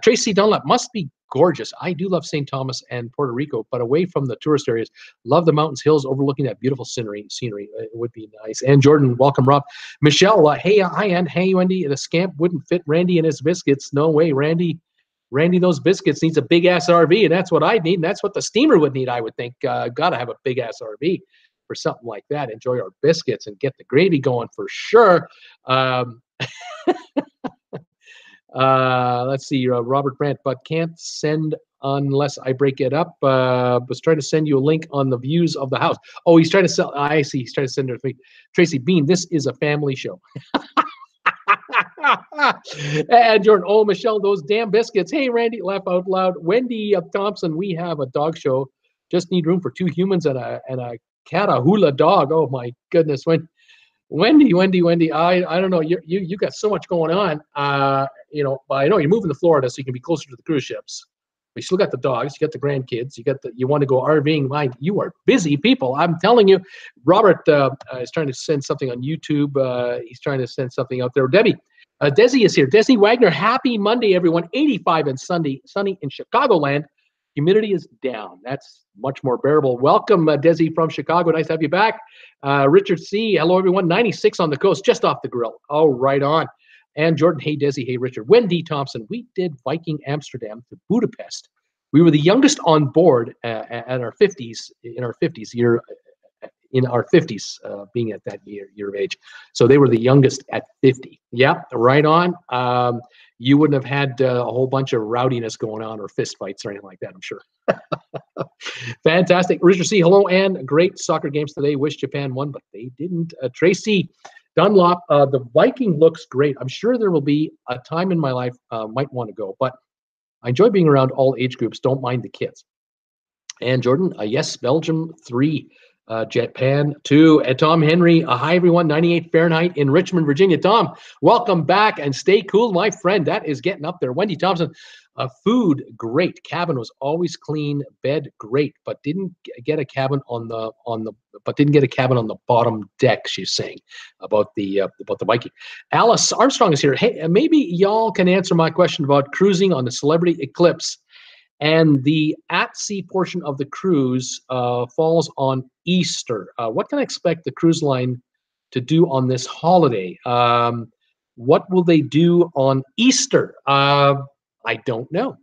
Tracy Dunlap must be gorgeous. I do love St. Thomas and Puerto Rico, but away from the tourist areas. Love the mountains, hills overlooking that beautiful scenery. It would be nice. And Jordan, welcome, Rob. Michelle, hey, hi, and hey, Wendy. The scamp wouldn't fit Randy and his biscuits. No way, Randy, those biscuits needs a big ass RV, and that's what I need, and that's what the steamer would need, I would think. Gotta have a big ass RV for something like that. Enjoy our biscuits and get the gravy going for sure. Let's see, Robert Brandt, but can't send unless I break it up. Was trying to send you a link on the views of the house. Oh, he's trying to sell. I see. He's trying to send it to me. Tracy Bean, this is a family show. And Jordan, oh, Michelle, those damn biscuits. Hey, Randy, laugh out loud. Wendy Thompson, we have a dog show. Just need room for 2 humans and a Catahoula dog. Oh my goodness, Wendy, I don't know. You got so much going on. But I know you're moving to Florida so you can be closer to the cruise ships. But you still got the dogs, you got the grandkids, you want to go RVing. Mind, you are busy people. I'm telling you. Robert is trying to send something on YouTube. He's trying to send something out there. Debbie. Desi is here. Desi Wagner, happy Monday, everyone. 85 and sunny in Chicagoland. Humidity is down. That's much more bearable. Welcome, Desi from Chicago. Nice to have you back. Richard C. Hello, everyone. 96 on the coast, just off the grill. Oh, right on. And Jordan, hey, Desi, hey, Richard. Wendy Thompson, we did Viking Amsterdam to Budapest. We were the youngest on board at our 50s, being at that year of age. So they were the youngest at 50. Yeah, right on. You wouldn't have had a whole bunch of rowdiness going on or fist fights or anything like that, I'm sure. Fantastic. Richard C., hello, and great soccer games today. Wish Japan won, but they didn't. Tracy Dunlop, the Viking looks great. I'm sure there will be a time in my life might want to go, but I enjoy being around all age groups. Don't mind the kids. And Jordan, yes, Belgium 3. Japan 2. And Tom Henry, hi everyone, 98 Fahrenheit in Richmond, Virginia. Tom, welcome back and stay cool, my friend. That is getting up there. Wendy Thompson, food great. Cabin was always clean. Bed great, but didn't get a cabin on the bottom deck. She's saying about the Viking. Alice Armstrong is here. Hey, maybe y'all can answer my question about cruising on the Celebrity Eclipse. And the at-sea portion of the cruise falls on Easter. What can I expect the cruise line to do on this holiday? What will they do on Easter? I don't know.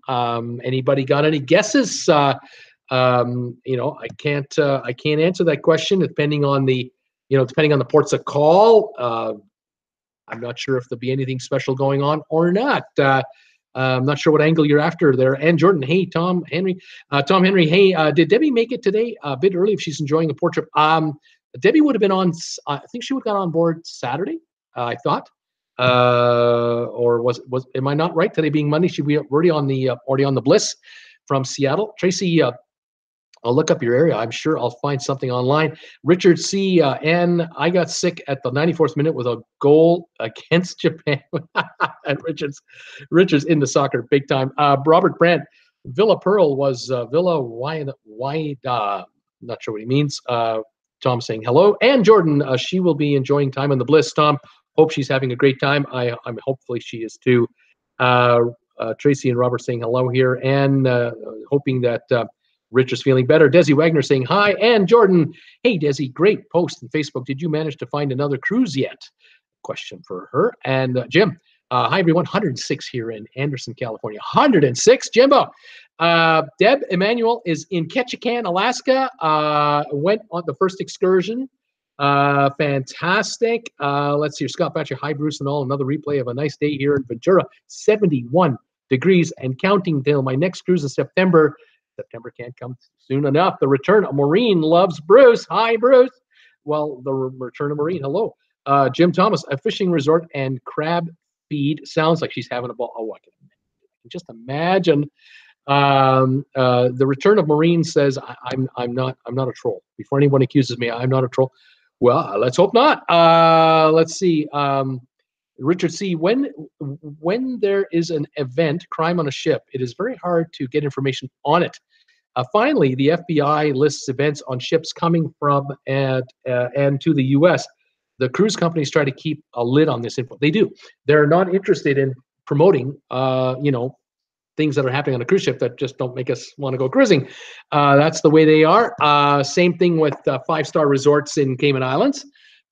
Anybody got any guesses? I can't answer that question depending on the you know, depending on the ports of call, I'm not sure if there'll be anything special going on or not. I'm not sure what angle you're after there. And Jordan, hey, Tom Henry. Tom Henry, hey, did Debbie make it today a bit early if she's enjoying the port trip? Debbie would have been on, I think she would have got on board Saturday, I thought. Or am I not right? Today being Monday, she'd be already on the Bliss from Seattle. Tracy, I'll look up your area. I'm sure I'll find something online. Richard C. And I got sick at the 94th minute with a goal against Japan. And Richard's into soccer big time. Robert Brandt, Villa Pearl was Villa Wide. Not sure what he means. Tom saying hello. And Jordan, she will be enjoying time on the Bliss. Tom, hope she's having a great time. I'm hopefully she is too. Tracy and Robert saying hello here, and hoping that Richard's feeling better. Desi Wagner saying hi. And Jordan, hey Desi, great post on Facebook. Did you manage to find another cruise yet? Question for her. And Jim, hi everyone. 106 here in Anderson, California. 106, Jimbo. Deb Emanuel is in Ketchikan, Alaska. Went on the first excursion. Fantastic. Let's see. Scott Batcher, hi Bruce and all. Another replay of a nice day here in Ventura. 71 degrees and counting till my next cruise in September. September can't come soon enough. The return of Maureen loves Bruce. Hi, Bruce. Well, the return of Maureen. Hello. Jim Thomas, a fishing resort and crab feed. Sounds like she's having a ball. Oh, I can just imagine. The return of Maureen says, I'm not a troll. Before anyone accuses me, I'm not a troll. Well, let's hope not. Let's see. Richard C. When there is an event, crime on a ship, it is very hard to get information on it. Finally, the FBI lists events on ships coming from and to the U.S. The cruise companies try to keep a lid on this info. They do. They're not interested in promoting, things that are happening on a cruise ship that just don't make us want to go cruising. That's the way they are. Same thing with 5-star resorts in Cayman Islands.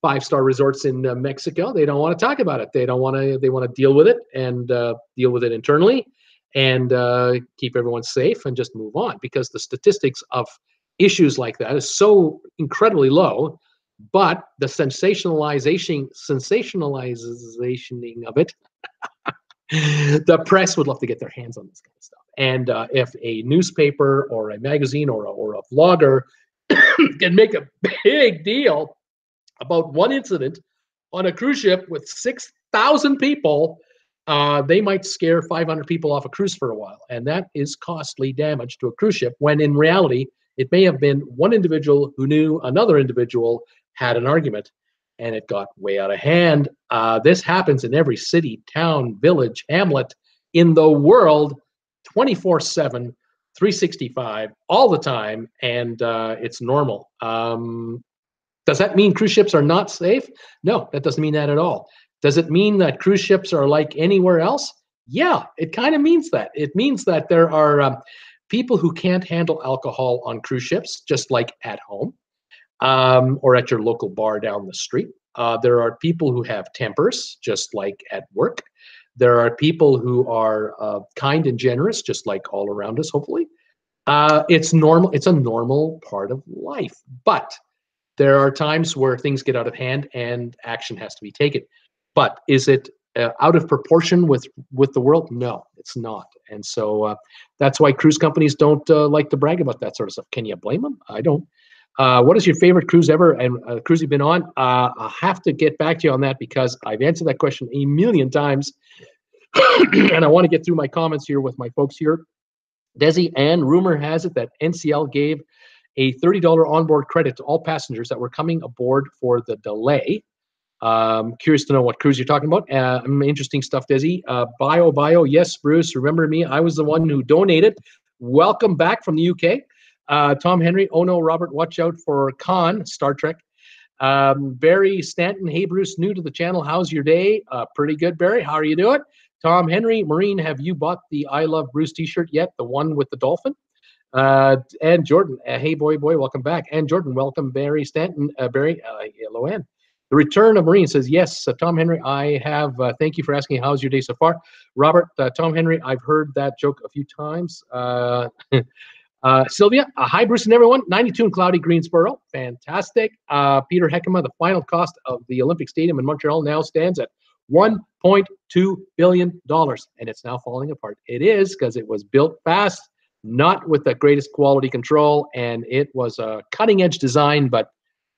5-star resorts in Mexico. They don't want to talk about it. They want to deal with it and deal with it internally and keep everyone safe and just move on, because the statistics of issues like that is so incredibly low, but the sensationalizing of it, the press would love to get their hands on this kind of stuff. And if a newspaper or a magazine or a blogger can make a big deal about one incident on a cruise ship with 6,000 people, they might scare 500 people off a cruise for a while. And that is costly damage to a cruise ship, when in reality, it may have been one individual who knew another individual had an argument, and it got way out of hand. This happens in every city, town, village, hamlet in the world, 24/7, 365, all the time, and it's normal. Does that mean cruise ships are not safe? No, that doesn't mean that at all. Does it mean that cruise ships are like anywhere else? Yeah, it kind of means that. It means that there are people who can't handle alcohol on cruise ships, just like at home or at your local bar down the street. There are people who have tempers, just like at work. There are people who are kind and generous, just like all around us, hopefully. It's normal. It's a normal part of life. But there are times where things get out of hand and action has to be taken. But is it out of proportion with the world? No, it's not. And so that's why cruise companies don't like to brag about that sort of stuff. Can you blame them? I don't. What is your favorite cruise ever and cruise you've been on? I'll have to get back to you on that, because I've answered that question a million times. And I want to get through my comments here with my folks here. Desi, and rumor has it that NCL gave a $30 onboard credit to all passengers that were coming aboard for the delay. Curious to know what cruise you're talking about. Interesting stuff, Desi. Bio, yes, Bruce, remember me? I was the one who donated. Welcome back from the UK. Tom Henry, oh no, Robert, watch out for Khan, Star Trek. Barry Stanton, hey Bruce, new to the channel, how's your day? Pretty good, Barry, how are you doing? Tom Henry, Maureen, have you bought the I Love Bruce t-shirt yet, the one with the dolphin? And Jordan, hey boy, welcome back. And Jordan, welcome. Barry Stanton, Barry, hello, Ann. The return of Marine says, yes, Tom Henry, I have, thank you for asking, how's your day so far? Robert, Tom Henry, I've heard that joke a few times. Sylvia, hi, Bruce and everyone. 92 in cloudy Greensboro. Fantastic. Peter Heckema, the final cost of the Olympic Stadium in Montreal now stands at $1.2 billion, and it's now falling apart. It is, because it was built fast, not with the greatest quality control, and it was a cutting-edge design, but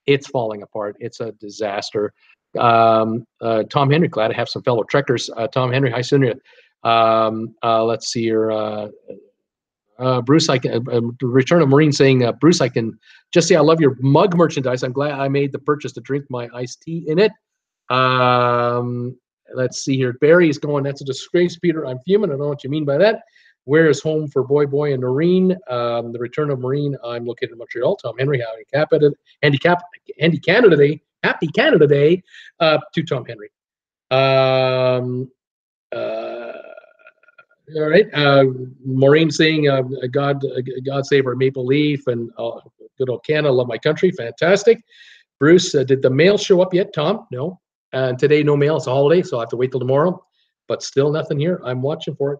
it's falling apart. It's a disaster. Tom Henry, glad to have some fellow trekkers. Tom Henry, hi, Sonia. Let's see here. Bruce, I can return of Marine saying, Bruce, I can just say I love your mug merchandise. I'm glad I made the purchase to drink my iced tea in it. Let's see here. Barry's going, that's a disgrace, Peter. I'm fuming. I don't know what you mean by that. Where is home for Boy and Noreen? The return of Marine. I'm located in Montreal. Tom Henry, Handy Canada Day. Happy Canada Day to Tom Henry. All right. Maureen saying, God save our Maple Leaf and good old Canada. Love my country. Fantastic. Bruce, did the mail show up yet, Tom? No. And today, no mail. It's a holiday, so I'll have to wait till tomorrow. But still nothing here. I'm watching for it.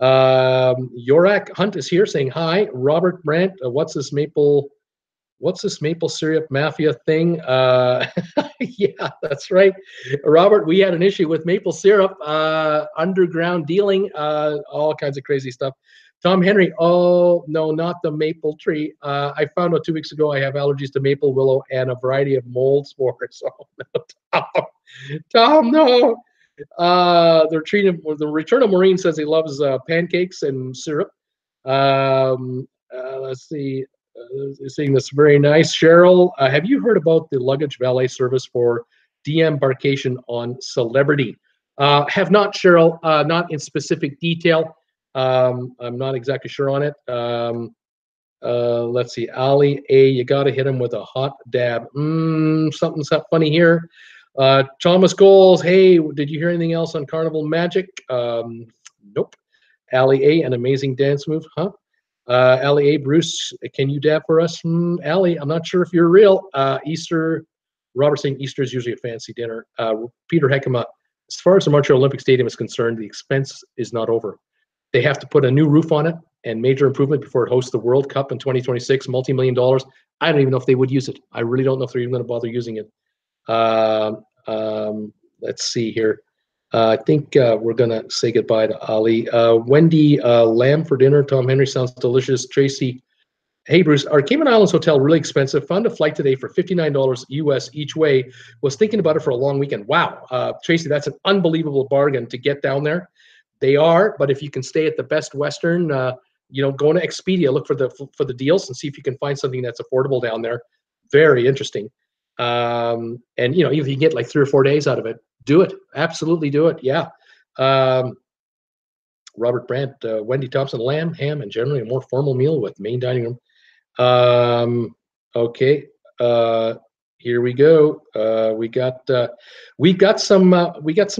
Yorak Hunt is here saying hi. Robert Brandt, what's this maple syrup mafia thing? Yeah, that's right. Robert, we had an issue with maple syrup, underground dealing, all kinds of crazy stuff. Tom Henry, oh, no, not the maple tree. I found out 2 weeks ago I have allergies to maple, willow, and a variety of mold spores. Oh, no, Tom, no. The return of Maureen says he loves pancakes and syrup. Let's see. Seeing this very nice. Cheryl, have you heard about the luggage valet service for de-embarkation on Celebrity? Have not, Cheryl, not in specific detail. I'm not exactly sure on it. Let's see. Ali A, you got to hit him with a hot dab. Something's funny here. Thomas Goals, hey, did you hear anything else on Carnival Magic? Nope. Ali A, an amazing dance move, huh? Ali A, Bruce, can you dab for us? Ali, I'm not sure if you're real. Easter, Robert saying Easter is usually a fancy dinner. Peter Heckema, as far as the Montreal Olympic Stadium is concerned, the expense is not over. They have to put a new roof on it and major improvement before it hosts the World Cup in 2026, multi-million dollars. I don't even know if they would use it. I really don't know if they're even going to bother using it. Let's see here. I think we're going to say goodbye to Ali. Wendy, lamb for dinner. Tom Henry, sounds delicious. Tracy, hey, Bruce, our Cayman Islands hotel really expensive. Found a flight today for $59 US each way. Was thinking about it for a long weekend. Wow. Tracy, that's an unbelievable bargain to get down there. They are, but if you can stay at the Best Western, go to Expedia, look for the deals and see if you can find something that's affordable down there. Very interesting. And if you can get like 3 or 4 days out of it, do it. Absolutely do it. Yeah. Robert Brandt, Wendy Thompson, lamb, ham, and generally a more formal meal with main dining room. Okay. Here we go. We got some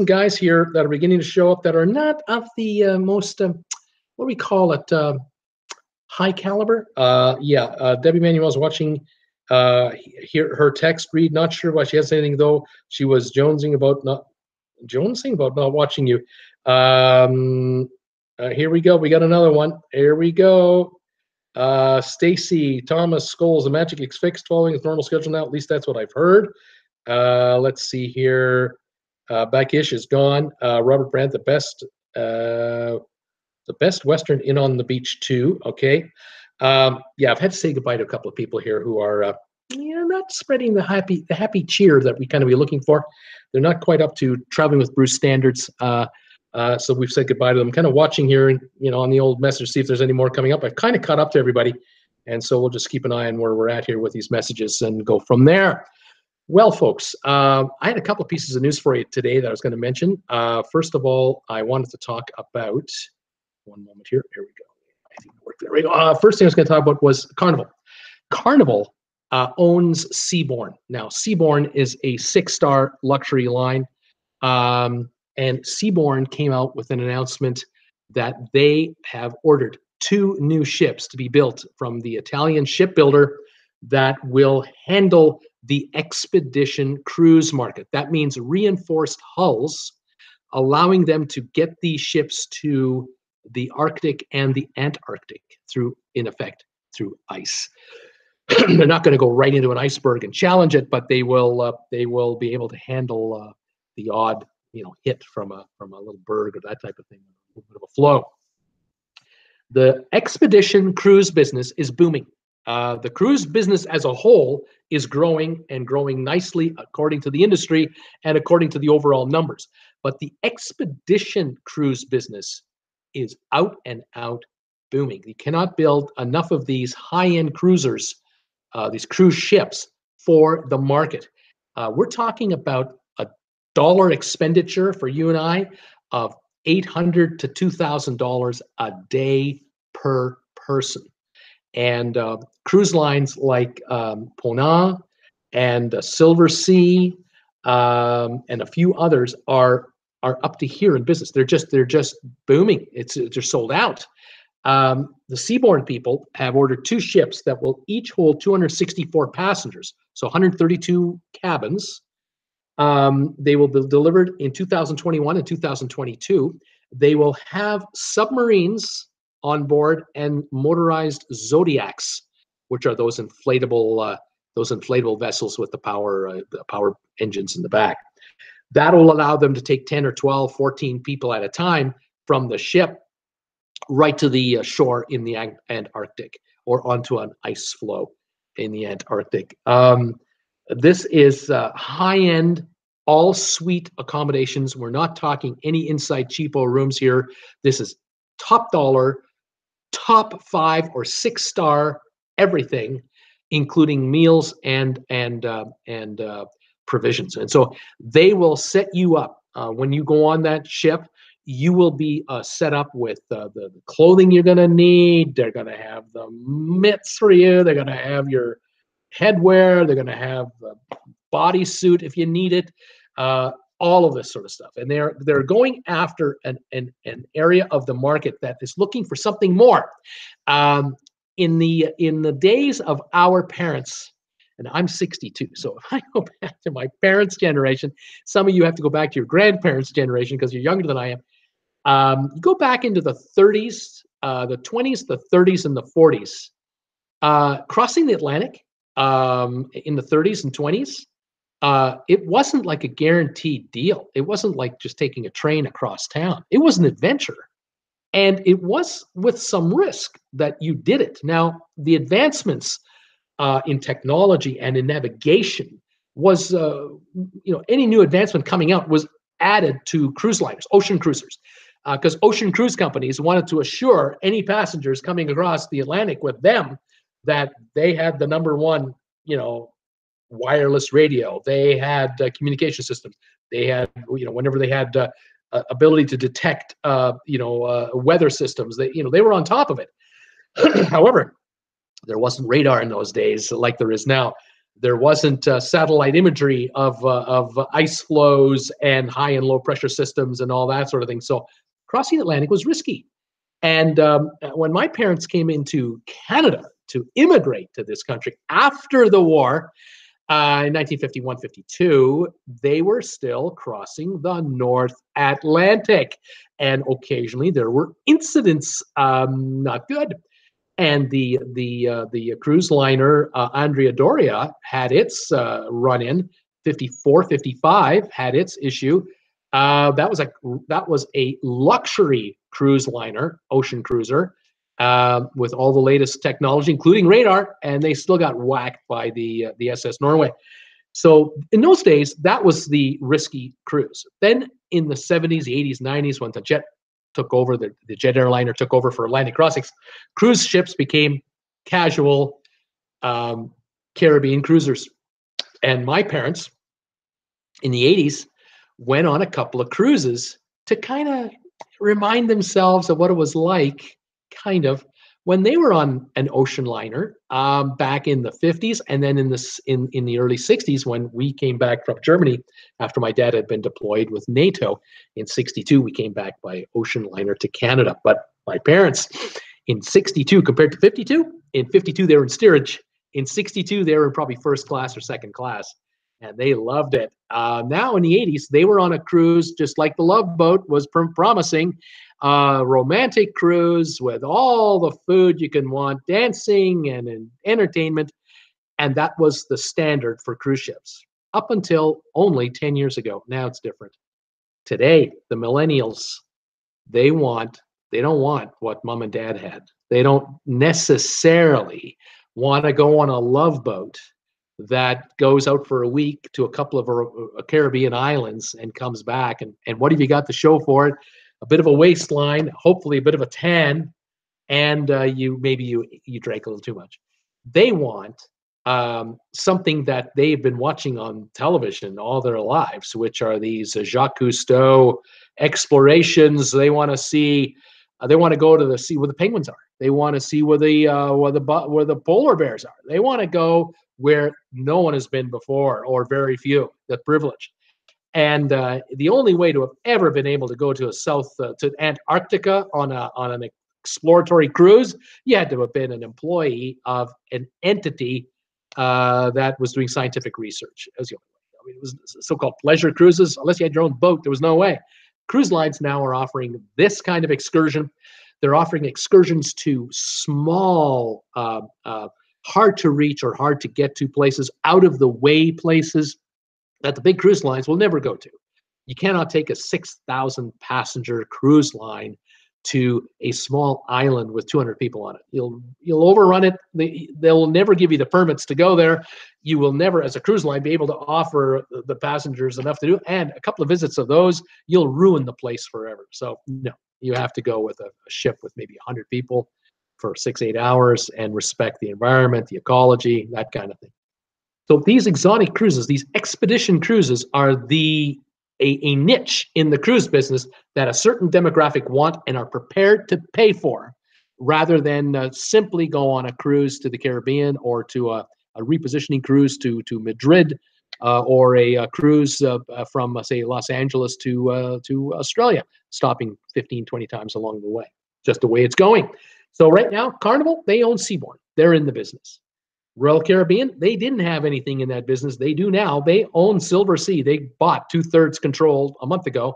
guys here that are beginning to show up that are not of the most what do we call it, high caliber. Debbie Manuel's watching. Here her text read, not sure why she has anything though. She was jonesing about not watching you. Here we go. We got another one. Here we go. Stacy Thomas Scholes, the magic is fixed following its normal schedule now. At least that's what I've heard. Let's see here. Backish is gone. Robert Brandt, the best Western in on the beach too. Okay. I've had to say goodbye to a couple of people here who are not spreading the happy cheer that we kind of be looking for. They're not quite up to traveling with Bruce standards. So we've said goodbye to them. Kind of watching here, on the old message, see if there's any more coming up. I've kind of caught up to everybody, and so we'll just keep an eye on where we're at here with these messages and go from there. Well, folks, I had a couple of pieces of news for you today that I was going to mention. First of all, I wanted to talk about one moment here. Here we go. I think it worked. There we go. First thing I was going to talk about was Carnival. Carnival owns Seabourn. Now, Seabourn is a 6-star luxury line. And Seabourn came out with an announcement that they have ordered 2 new ships to be built from the Italian shipbuilder that will handle the expedition cruise market. That means reinforced hulls, allowing them to get these ships to the Arctic and the Antarctic through through ice. They're not going to go right into an iceberg and challenge it, but they will be able to handle the odd hit from a little berg or that type of thing, a little bit of a flow. The expedition cruise business is booming. The cruise business as a whole is growing and growing nicely according to the industry and according to the overall numbers. But the expedition cruise business is out and out booming. You cannot build enough of these high-end cruisers, these cruise ships, for the market. We're talking about a dollar expenditure for you and I of $800 to $2,000 a day per person. And cruise lines like Pullmantur and Silver Sea and a few others are up to here in business. They're just booming. They're sold out. The Seabourn people have ordered 2 ships that will each hold 264 passengers, so 132 cabins. They will be delivered in 2021 and 2022. They will have submarines on board and motorized Zodiacs, which are those inflatable vessels with the power engines in the back. That will allow them to take 10 or 12, 14 people at a time from the ship right to the shore in the Antarctic or onto an ice floe in the Antarctic. This is high-end, all-suite accommodations. We're not talking any inside cheapo rooms here. This is top dollar, top 5 or 6 star everything, including meals and provisions. And so they will set you up when you go on that ship. You will be set up with the clothing you're going to need. They're going to have the mitts for you. They're going to have your headwear. They're going to have the bodysuit if you need it. All of this sort of stuff. And they're going after an area of the market that is looking for something more. In the days of our parents, and I'm 62, so if I go back to my parents' generation, some of you have to go back to your grandparents' generation because you're younger than I am. You go back into the 30s, the 20s, the 30s, and the 40s. Crossing the Atlantic in the 30s and 20s, it wasn't like a guaranteed deal. It wasn't like just taking a train across town. It was an adventure. And it was with some risk that you did it. Now, the advancements in technology and in navigation was, any new advancement coming out was added to cruise liners, ocean cruisers, because ocean cruise companies wanted to assure any passengers coming across the Atlantic with them that they had the number one, wireless radio. They had communication systems. They had, whenever they had ability to detect, weather systems, they were on top of it. However, there wasn't radar in those days like there is now. There wasn't satellite imagery of ice flows and high and low pressure systems and all that sort of thing. So crossing the Atlantic was risky. And when my parents came into Canada to immigrate to this country after the war, in 1951-52, they were still crossing the North Atlantic. And occasionally there were incidents, not good. And the cruise liner Andrea Doria had its run-in. 54-55 had its issue. That was a luxury cruise liner, ocean cruiser, with all the latest technology, including radar, and they still got whacked by the SS Norway. So in those days, that was the risky cruise. Then in the 70s, 80s, 90s, when the jet took over, the jet airliner took over for Atlantic crossings, cruise ships became casual Caribbean cruisers. And my parents in the 80s went on a couple of cruises to kind of remind themselves of what it was like, kind of, when they were on an ocean liner back in the 50s, and then in the early 60s when we came back from Germany after my dad had been deployed with NATO. In 62, we came back by ocean liner to Canada. But my parents in 62 compared to 52, in 52 they were in steerage. In 62 they were in probably first class or second class, and they loved it. Now in the 80s they were on a cruise just like the Love Boat was promising. romantic cruise with all the food you can want, dancing and entertainment. And that was the standard for cruise ships up until only 10 years ago. Now it's different. Today, the millennials, they don't want what mom and dad had. They don't necessarily want to go on a love boat that goes out for a week to a couple of Caribbean islands and comes back. And what have you got to show for it? A bit of a waistline, hopefully a bit of a tan, and you drank a little too much. They want something that they've been watching on television all their lives, which are these Jacques Cousteau explorations. They want to see. They want to go to the sea where the penguins are. They want to see where the polar bears are. They want to go where no one has been before, or very few, the privileged. And the only way to have ever been able to go to to Antarctica on an exploratory cruise, you had to have been an employee of an entity that was doing scientific research. It was so-called pleasure cruises. Unless you had your own boat, there was no way. Cruise lines now are offering this kind of excursion. They're offering excursions to small, hard to reach or hard to get to places, out of the way places that the big cruise lines will never go to. You cannot take a 6,000 passenger cruise line to a small island with 200 people on it. You'll overrun it. They'll never give you the permits to go there. You will never, as a cruise line, be able to offer the passengers enough to do. And a couple of visits of those, you'll ruin the place forever. So no, you have to go with a ship with maybe 100 people for 6-8 hours and respect the environment, the ecology, that kind of thing. So these exotic cruises, these expedition cruises, are a niche in the cruise business that a certain demographic want and are prepared to pay for, rather than simply go on a cruise to the Caribbean, or to a repositioning cruise to Madrid, or a cruise from, say, Los Angeles to Australia, stopping 15, 20 times along the way. Just the way it's going. So right now, Carnival, they own Seabourn. They're in the business. Royal Caribbean, they didn't have anything in that business. They do now. They own Silver Sea. They bought 2/3 control a month ago,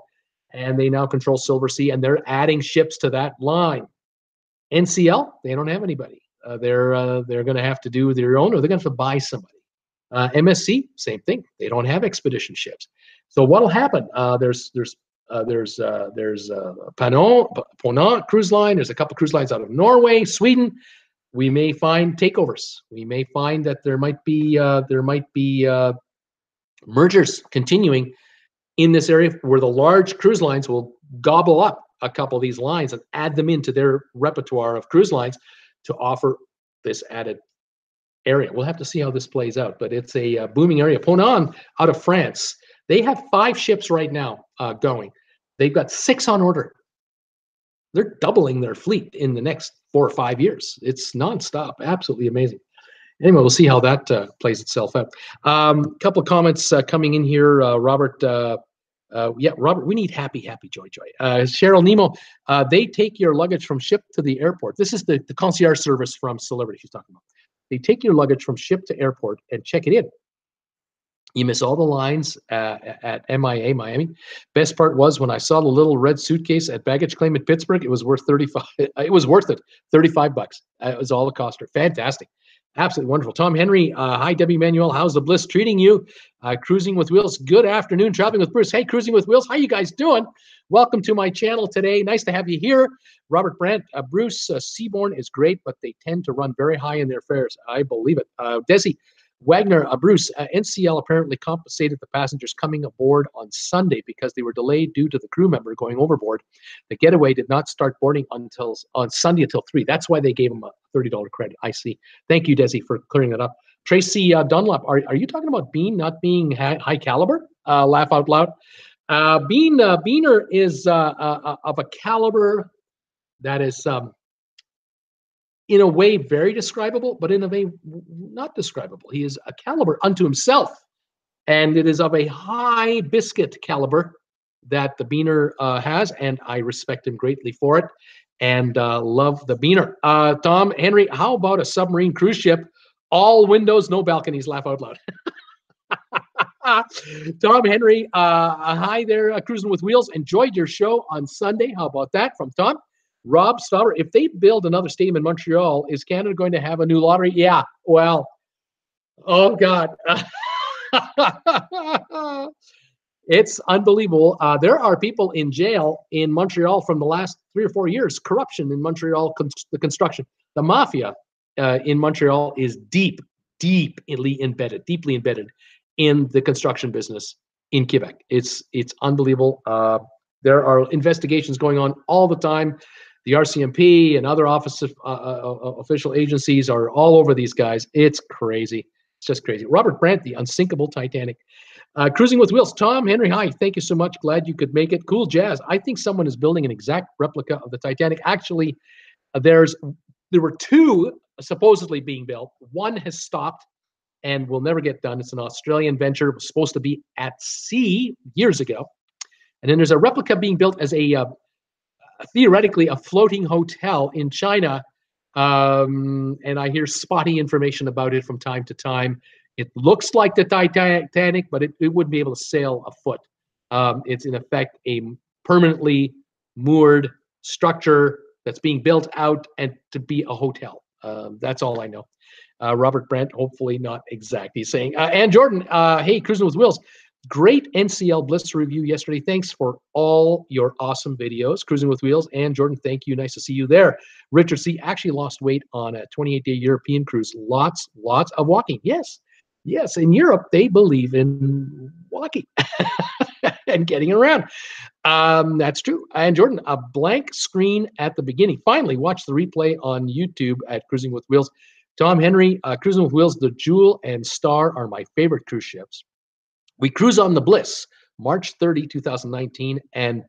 and they now control Silver Sea, and they're adding ships to that line. NCL, they don't have anybody. They're going to have to do their own, or they're going to have to buy somebody. MSC, same thing. They don't have expedition ships. So what'll happen? There's Ponant cruise line. There's a couple cruise lines out of Norway, Sweden. We may find takeovers. We may find that there might be mergers continuing in this area, where the large cruise lines will gobble up a couple of these lines and add them into their repertoire of cruise lines to offer this added area. We'll have to see how this plays out, but it's a booming area. Ponant out of France, they have 5 ships right now going. They've got 6 on order. They're doubling their fleet in the next 4 or 5 years. It's nonstop, absolutely amazing. Anyway, we'll see how that plays itself out. Couple of comments coming in here. Robert, Robert, we need happy, joy. Cheryl Nemo, they take your luggage from ship to the airport. This is the concierge service from Celebrity she's talking about. They take your luggage from ship to airport and check it in. You miss all the lines at MIA Miami. Best part was when I saw the little red suitcase at baggage claim at Pittsburgh. It was worth $35. It was worth it. $35. It was all it cost her. Fantastic, absolutely wonderful. Tom Henry, hi Debbie Manuel. How's the bliss treating you? Cruising with Wheels. Good afternoon. Traveling with Bruce. Hey, Cruising with Wheels. How you guys doing? Welcome to my channel today. Nice to have you here. Robert Brandt, Bruce, Seabourn is great, but they tend to run very high in their fares. I believe it. Desi. Wagner, Bruce, NCL apparently compensated the passengers coming aboard on Sunday because they were delayed due to the crew member going overboard. The getaway did not start boarding until on Sunday until 3. That's why they gave them a $30 credit. I see. Thank you, Desi, for clearing that up. Tracy Dunlap, are you talking about Bean not being high caliber? Laugh out loud. Beaner is of a caliber that is in a way very describable, but in a way not describable. He is a caliber unto himself, and it is of a high biscuit caliber that the Beaner has, and I respect him greatly for it, and love the Beaner. Tom Henry, how about a submarine cruise ship, all windows, no balconies? Laugh out loud. Tom Henry, hi there, Cruising with Wheels. Enjoyed your show on Sunday. How about that from Tom? Rob Stauber, if they build another stadium in Montreal, is Canada going to have a new lottery? Yeah, well, oh God. It's unbelievable. There are people in jail in Montreal from the last 3 or 4 years. Corruption in Montreal, the construction, the mafia in Montreal is deeply embedded in the construction business in Quebec. It's unbelievable. There are investigations going on all the time. The RCMP and other office official agencies are all over these guys. It's crazy. It's just crazy. Robert Brandt, the unsinkable Titanic. Cruising with Wheels. Tom Henry, hi. Thank you so much. Glad you could make it. Cool jazz. I think someone is building an exact replica of the Titanic. Actually, there were two supposedly being built. One has stopped and will never get done. It's an Australian venture. It was supposed to be at sea years ago. And then there's a replica being built as theoretically a floating hotel in China. And I hear spotty information about it from time to time. It looks like the Titanic, but it wouldn't be able to sail afoot. It's in effect a permanently moored structure that's being built out and to be a hotel. That's all I know. Robert Brent, hopefully not exact. He's saying, Ann Jordan, hey, Cruising with Wheels. Great NCL Bliss review yesterday. Thanks for all your awesome videos. Cruising with Wheels. Ann Jordan, thank you. Nice to see you there. Richard C. actually lost weight on a 28-day European cruise. Lots of walking. Yes, in Europe, they believe in walking and getting around. That's true. And Jordan, a blank screen at the beginning. Finally, watch the replay on YouTube at Cruising with Wheels. Tom Henry, Cruising with Wheels, the Jewel and Star are my favorite cruise ships. We cruise on the Bliss, March 30, 2019, and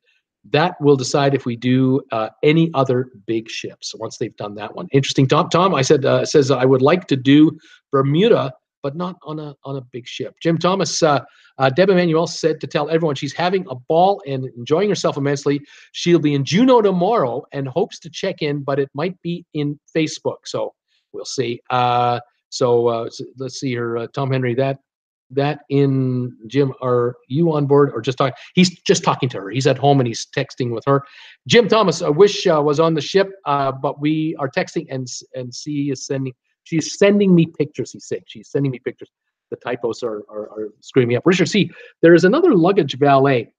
that will decide if we do any other big ships once they've done that one. Interesting. Tom, I said says I would like to do Bermuda, but not on a big ship. Jim Thomas, Deb Emanuel said to tell everyone she's having a ball and enjoying herself immensely. She'll be in Juneau tomorrow and hopes to check in, but it might be in Facebook. So we'll see. So let's see here, Tom Henry. That in Jim, are you on board or just talking? He's just talking to her. He's at home and he's texting with her. Jim Thomas, I wish was on the ship, but we are texting and she's sending me pictures. He's saying she's sending me pictures. The typos are screwing me up. Richard C. There is another luggage valet.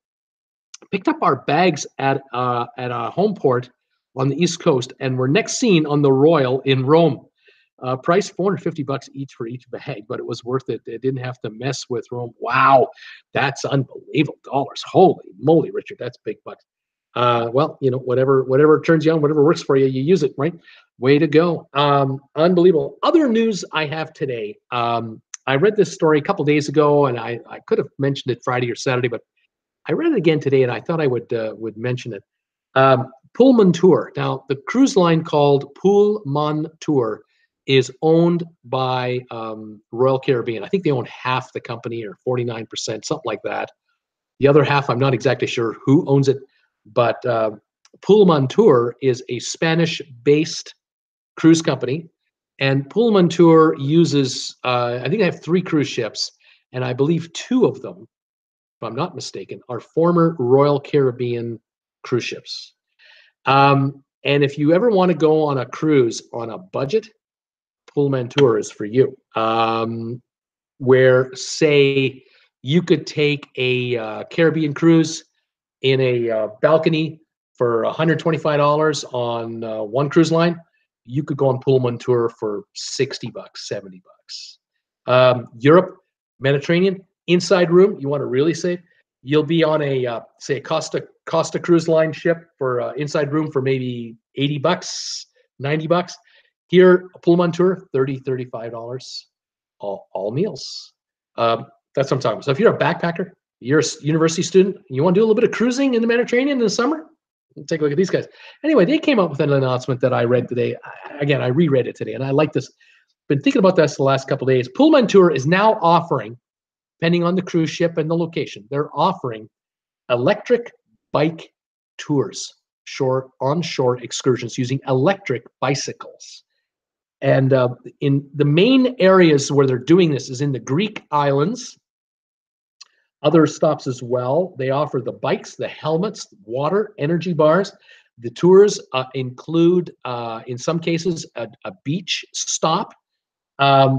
Picked up our bags at a home port on the East Coast, and we're next seen on the Royal in Rome. Price $450 each for each bag, but it was worth it. It didn't have to mess with Rome. Wow, that's unbelievable dollars. Holy moly, Richard, that's big bucks. Well, whatever turns you on, whatever works for you, you use it, right? Way to go. Unbelievable. Other news I have today. I read this story a couple days ago, and I could have mentioned it Friday or Saturday, but I read it again today, and I thought I would mention it. Pullmantur. Now, the cruise line called Pullmantur is owned by Royal Caribbean. I think they own half the company, or 49%, something like that. The other half, I'm not exactly sure who owns it, but Pullmantur is a Spanish-based cruise company, and Pullmantur uses, I think they have 3 cruise ships, and I believe 2 of them, if I'm not mistaken, are former Royal Caribbean cruise ships. And if you ever want to go on a cruise on a budget, Pullmantur is for you. Where, say, you could take a Caribbean cruise in a balcony for $125 on one cruise line, you could go on Pullmantur for $60, $70. Europe, Mediterranean, inside room, you want to really save, you'll be on a, say, a Costa Cruise Line ship for inside room for maybe $80, $90. Here, Pullmantur, $30, $35, all meals. That's what I'm talking about. So if you're a backpacker, you're a university student, you want to do a little bit of cruising in the Mediterranean in the summer, take a look at these guys. Anyway, they came up with an announcement that I read today. Again, I reread it today, and I like this. Been thinking about this the last couple of days. Pullmantur is now offering, depending on the cruise ship and the location, they're offering electric bike tours, onshore excursions using electric bicycles. And in the main areas where they're doing this is in the Greek islands, Other stops as well. They offer the bikes, the helmets, water, energy bars. The tours include, in some cases, a beach stop.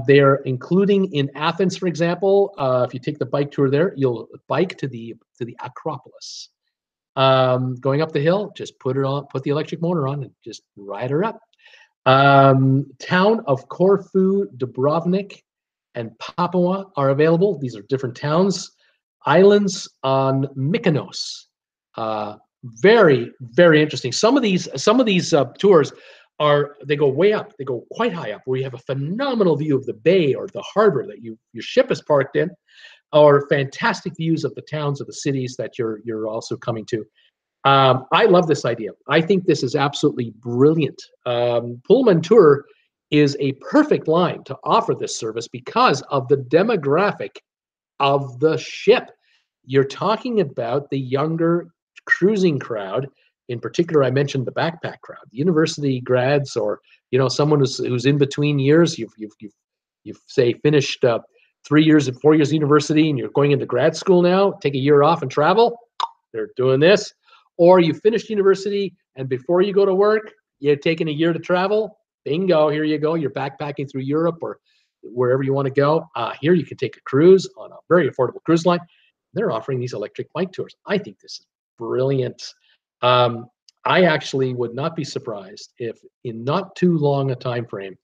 They're including in Athens, for example, if you take the bike tour there, you'll bike to the Acropolis. Going up the hill, just put the electric motor on, and just ride her up. Town of Corfu, Dubrovnik, and Papua are available. These are different towns. Islands on Mykonos. Very, very interesting. Some of these tours they go way up. They go quite high up, where you have a phenomenal view of the bay or the harbor that your ship is parked in, or fantastic views of the towns or the cities that you're also coming to. I love this idea. I think this is absolutely brilliant. Pullmantur is a perfect line to offer this service because of the demographic of the ship. You're talking about the younger cruising crowd. In particular, I mentioned the backpack crowd, the university grads, or someone who's in between years. You've say finished 3 years and 4 years university, and you're going into grad school now. Take a year off and travel. They're doing this. Or you finished university, and before you go to work, you're taking a year to travel. Bingo, here you go. You're backpacking through Europe or wherever you want to go. Here you can take a cruise on a very affordable cruise line. They're offering these electric bike tours. I think this is brilliant. I actually would not be surprised if in not too long a time frame,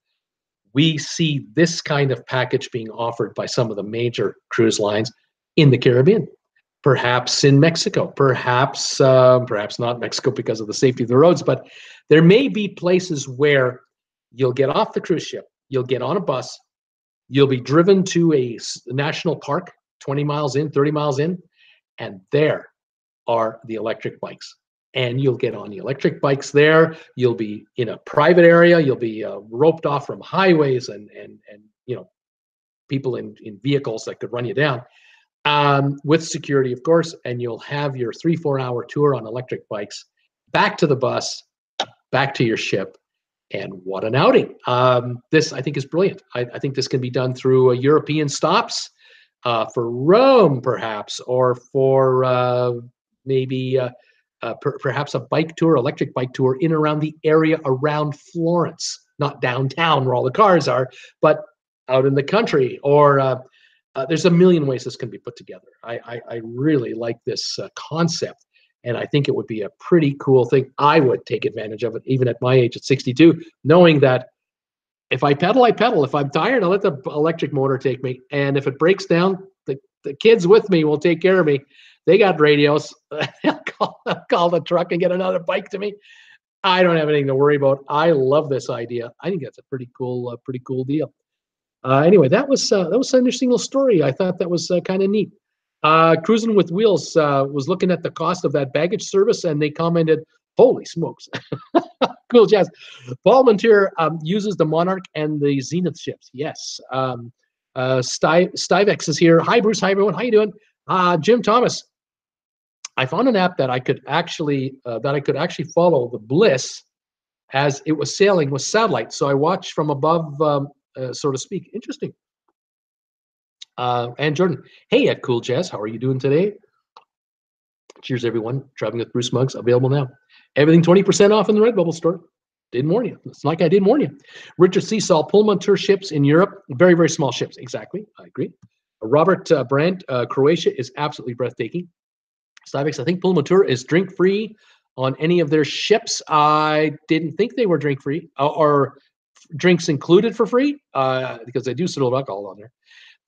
we see this kind of package being offered by some of the major cruise lines in the Caribbean. Perhaps in Mexico, perhaps not Mexico because of the safety of the roads, but there may be places where you'll get off the cruise ship, you'll get on a bus, you'll be driven to a national park, 20 miles in, 30 miles in, and there are the electric bikes. And you'll get on the electric bikes there. You'll be in a private area. You'll be roped off from highways and people in vehicles that could run you down. With security, of course, and you'll have your 3-4 hour tour on electric bikes, back to the bus, back to your ship, and what an outing. This, I think, is brilliant. I think this can be done through European stops, for Rome, perhaps, or for maybe perhaps a bike tour, electric bike tour in around the area around Florence, not downtown where all the cars are, but out in the country, or there's a million ways this can be put together. I really like this concept, and I think it would be a pretty cool thing. I would take advantage of it, even at my age, at 62, knowing that if I pedal, I pedal. If I'm tired, I'll let the electric motor take me. And if it breaks down, the kids with me will take care of me. They got radios. They'll call the truck and get another bike to me. I don't have anything to worry about. I love this idea. I think that's a pretty cool deal. Anyway, that was an interesting little story. I thought that was kind of neat. Cruising with Wheels was looking at the cost of that baggage service, and they commented, "Holy smokes!" Cool jazz. Pullmantur uses the Monarch and the Zenith ships. Yes. Stivex is here. Hi, Bruce. Hi, everyone. How you doing? Jim Thomas. I found an app that I could actually follow the Bliss as it was sailing with satellite. So I watched from above, so to speak. Interesting. And Jordan, hey, at Cool Jazz, how are you doing today? Cheers, everyone. Driving with Bruce mugs available now. Everything 20% off in the Redbubble store. Didn't warn you. It's like I didn't warn you. Richard Seasall, Pullmantur ships in Europe. Very, very small ships. Exactly. I agree. Robert Brandt, Croatia is absolutely breathtaking. Stivex, I think Pullmantur is drink-free on any of their ships. I didn't think they were drink-free or drinks included for free because they do serve alcohol on there.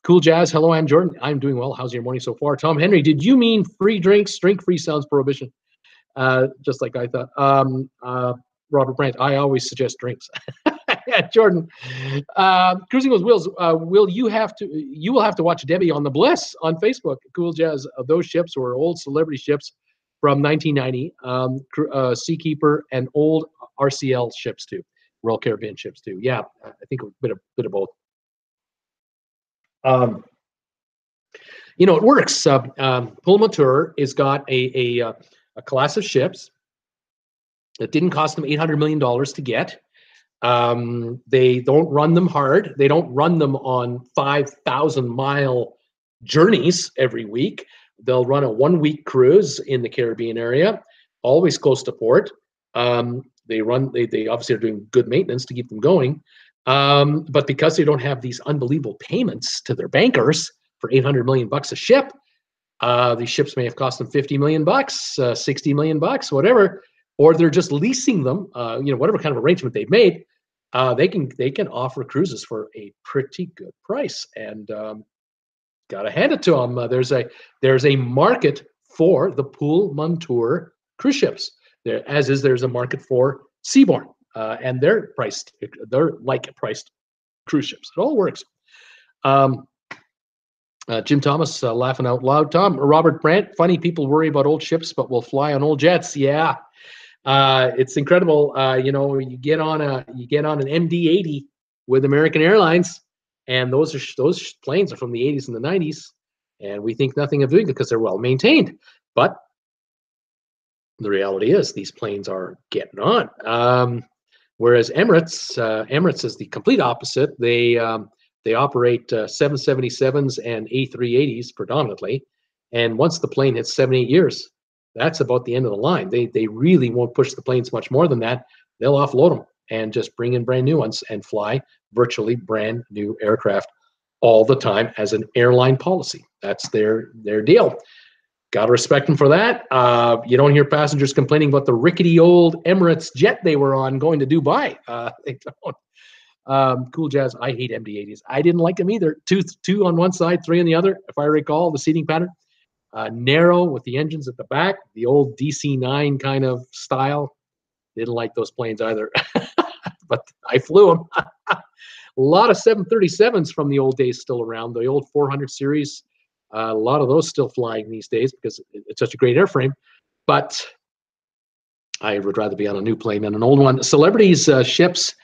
Cool Jazz, hello, I'm Jordan. I'm doing well. How's your morning so far? Tom Henry, did you mean free drinks? Drink-free sounds prohibition. Just like I thought. Robert Brandt, I always suggest drinks. Yeah, Jordan. Cruising with Wheels. You will have to watch Debbie on the Bliss on Facebook. Cool Jazz. Those ships were old celebrity ships from 1990. Seakeeper and old RCL ships too. Royal Caribbean ships too. Yeah, I think a bit of both. It works. Pullmantur has got a class of ships that didn't cost them $800 million to get. They don't run them hard. They don't run them on 5,000-mile journeys every week. They'll run a 1-week cruise in the Caribbean area, always close to port. They obviously are doing good maintenance to keep them going. But because they don't have these unbelievable payments to their bankers for $800 million a ship, these ships may have cost them $50 million, $60 million, whatever, or they're just leasing them. Whatever kind of arrangement they've made, they can offer cruises for a pretty good price. And gotta hand it to them. There's a market for the Pullmantur cruise ships. There's a market for Seabourn, and they're like priced cruise ships. It all works. Jim Thomas laughing out loud. Robert Brandt, funny people worry about old ships, but will fly on old jets. Yeah, it's incredible. You get on an MD-80 with American Airlines, and those planes are from the 80s and the 90s, and we think nothing of doing it because they're well maintained. But the reality is these planes are getting on. Whereas Emirates is the complete opposite. They operate 777s and A380s predominantly, and once the plane hits 7-8 years, that's about the end of the line. They really won't push the planes much more than that. They'll offload them and just bring in brand new ones and fly virtually brand new aircraft all the time as an airline policy. That's their deal. Got to respect them for that. You don't hear passengers complaining about the rickety old Emirates jet they were on going to Dubai. They don't. Cool Jazz, I hate MD-80s. I didn't like them either. Two on one side, 3 on the other, if I recall the seating pattern. Narrow with the engines at the back, the old DC-9 kind of style. Didn't like those planes either. But I flew them. A lot of 737s from the old days still around, the old 400 series. A lot of those still flying these days because it's such a great airframe. But I would rather be on a new plane than an old one. Celebrities' ships,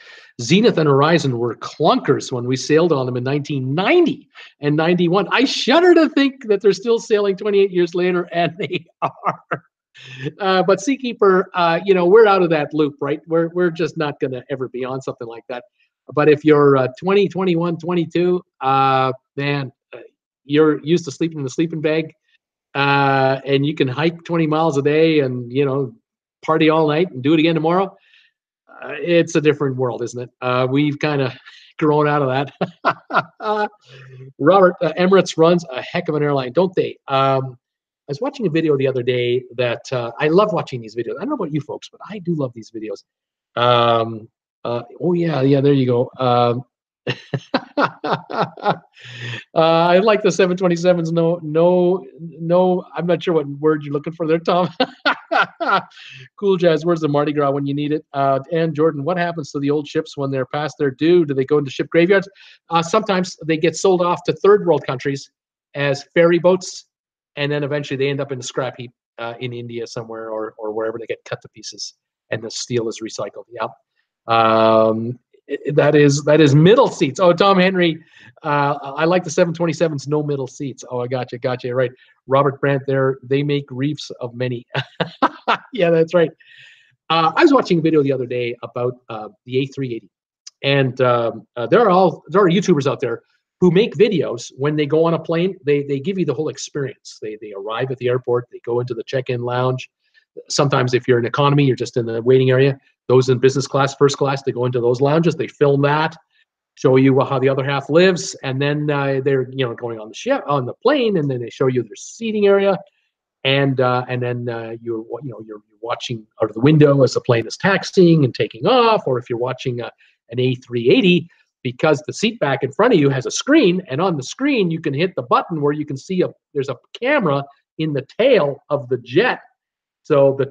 Zenith and Horizon, were clunkers when we sailed on them in 1990 and 91. I shudder to think that they're still sailing 28 years later, and they are. But Seakeeper, we're out of that loop, right? We're just not going to ever be on something like that. But if you're 20, 21, 22, man, you're used to sleeping in the sleeping bag, and you can hike 20 miles a day and, party all night and do it again tomorrow. It's a different world, isn't it? We've kind of grown out of that. Robert, Emirates runs a heck of an airline, don't they? I was watching a video the other day that I love watching these videos. I don't know about you folks, but I do love these videos. Oh yeah, there you go. I like the 727s. No, I'm not sure what word you're looking for there, Tom. Cool Jazz, where's the Mardi Gras when you need it? And Jordan, what happens to the old ships when they're past their due? Do they go into ship graveyards? Sometimes they get sold off to third world countries as ferry boats, and then eventually they end up in a scrap heap in India somewhere or wherever they get cut to pieces, and the steel is recycled. Yeah. That is middle seats. Oh, Tom Henry, I like the 727s, no middle seats. Oh, I gotcha. Right. Robert Brandt, they make reefs of many. Yeah, that's right. I was watching a video the other day about the A380, and there are YouTubers out there who make videos when they go on a plane. They give you the whole experience. They arrive at the airport, they go into the check-in lounge. Sometimes if you're in economy, you're just in the waiting area. Those in business class, first class, they go into those lounges. They film that, show you how the other half lives, and then they're going on the plane, and then they show you their seating area, and then you're watching out of the window as the plane is taxiing and taking off, or if you're watching an A380, because the seat back in front of you has a screen, and on the screen you can hit the button where you can see there's a camera in the tail of the jet. So the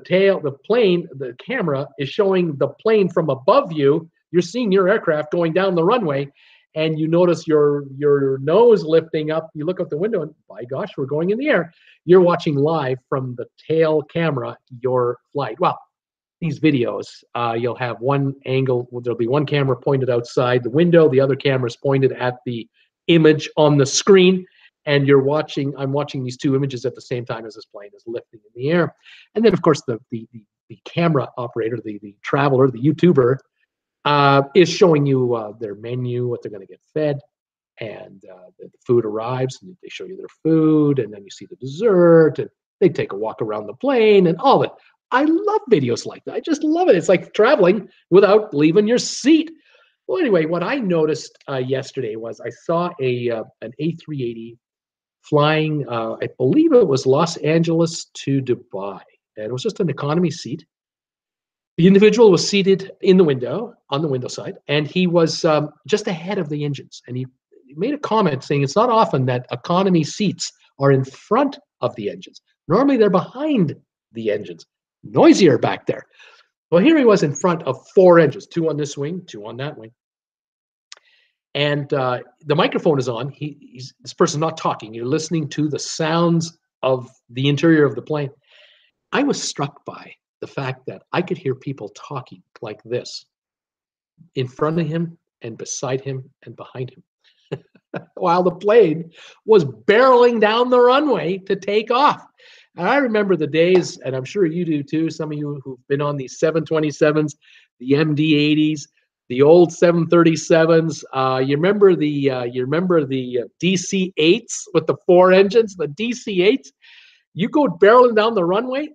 camera is showing the plane from above you. You're seeing your aircraft going down the runway, and you notice your nose lifting up. You look out the window, and by gosh, we're going in the air. You're watching live from the tail camera your flight. Well, these videos, you'll have one angle. There'll be one camera pointed outside the window. The other camera is pointed at the image on the screen. And I'm watching these two images at the same time as this plane is lifting in the air. And then, of course, the camera operator, the traveler, the YouTuber, is showing you their menu, what they're going to get fed. and the food arrives, and they show you their food, and then you see the dessert, and they take a walk around the plane, and all of it. I love videos like that. I just love it. It's like traveling without leaving your seat. Well, anyway, what I noticed yesterday was I saw an A380 flying, I believe it was Los Angeles to Dubai, and it was just an economy seat. The individual was seated in the window, on the window side, and he was just ahead of the engines. And he made a comment saying it's not often that economy seats are in front of the engines. Normally they're behind the engines. Noisier back there. Well, here he was in front of 4 engines, 2 on this wing, 2 on that wing. And the microphone is on. This person's not talking. You're listening to the sounds of the interior of the plane. I was struck by the fact that I could hear people talking like this in front of him and beside him and behind him while the plane was barreling down the runway to take off. And I remember the days, and I'm sure you do too, some of you who've been on these 727s, the MD-80s, the old 737s. You remember the DC-8s with the 4 engines, the DC-8s? You go barreling down the runway,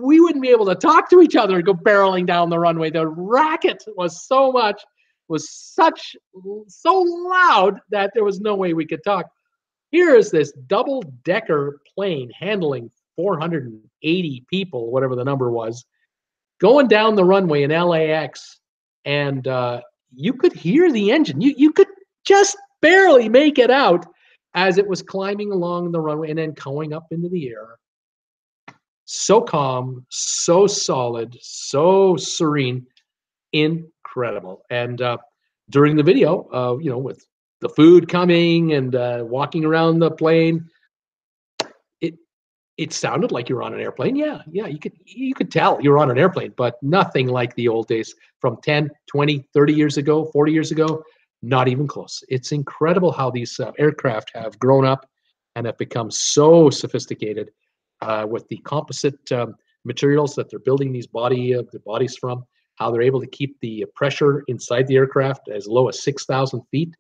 we wouldn't be able to talk to each other and go barreling down the runway. The racket was so loud that there was no way we could talk. Here is this double-decker plane handling 480 people, whatever the number was, going down the runway in LAX, and you could hear the engine. You could just barely make it out as it was climbing along the runway and then going up into the air. So calm, so solid, so serene, incredible. And during the video, with the food coming and walking around the plane, it sounded like you're on an airplane. Yeah, you could tell you're on an airplane, but nothing like the old days from 10, 20, 30 years ago, 40 years ago, not even close. It's incredible how these aircraft have grown up and have become so sophisticated with the composite materials that they're building these bodies from, how they're able to keep the pressure inside the aircraft as low as 6,000 feet.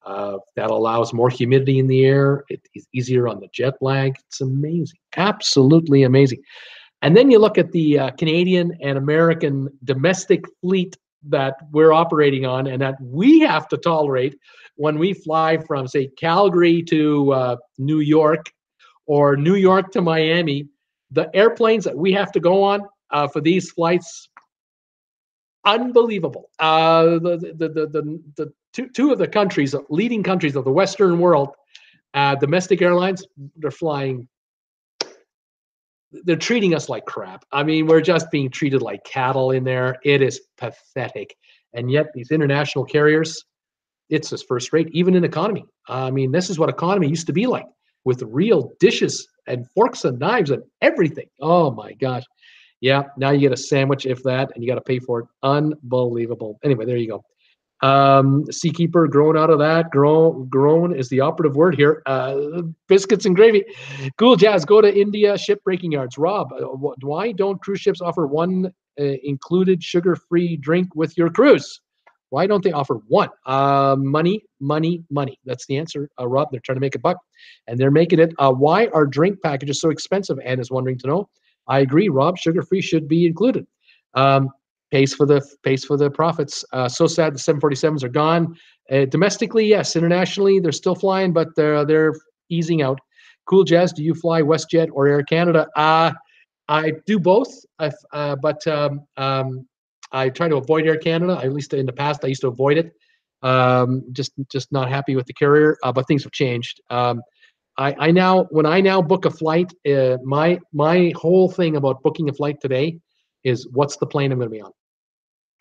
That allows more humidity in the air. It is easier on the jet lag. It's amazing, absolutely amazing. And then you look at the Canadian and American domestic fleet that we're operating on and that we have to tolerate when we fly from, say, Calgary to New York or New York to Miami. The airplanes that we have to go on for these flights, unbelievable. The two of the countries, leading countries of the Western world, domestic airlines, they're treating us like crap. I mean, we're just being treated like cattle in there. It is pathetic. And yet these international carriers, it's just first rate, even in economy. I mean, this is what economy used to be like, with real dishes and forks and knives and everything. Oh my gosh. Yeah, now you get a sandwich, if that, and you got to pay for it. Unbelievable. Anyway, there you go. Seakeeper, grown out of that. Grown is the operative word here. Biscuits and gravy. Cool Jazz, go to India shipbreaking yards. Rob, why don't cruise ships offer one included sugar-free drink with your cruise? Why don't they offer one? Money. That's the answer, Rob. They're trying to make a buck, and they're making it. Why are drink packages so expensive? Anne is wondering to know. I agree, Rob. Sugar-free should be included. Pays for the profits. So sad the 747s are gone. Domestically, yes. Internationally, they're still flying, but they're easing out. Cool Jazz, do you fly WestJet or Air Canada? I do both, but I try to avoid Air Canada. At least in the past, I used to avoid it. Just not happy with the carrier, but things have changed. When I now book a flight, my whole thing about booking a flight today is, what's the plane I'm going to be on?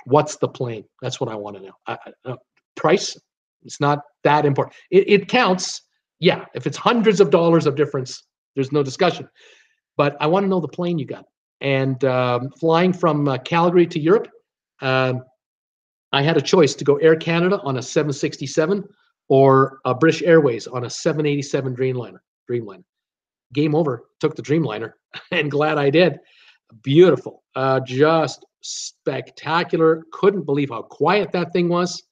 What's the plane? That's what I want to know. Price, it's not that important. It counts. Yeah, if it's hundreds of dollars of difference, there's no discussion. But I want to know the plane you got. And flying from Calgary to Europe, I had a choice to go Air Canada on a 767 or British Airways on a 787 Dreamliner. Game over. Took the Dreamliner, and glad I did. Beautiful, just spectacular. Couldn't believe how quiet that thing was.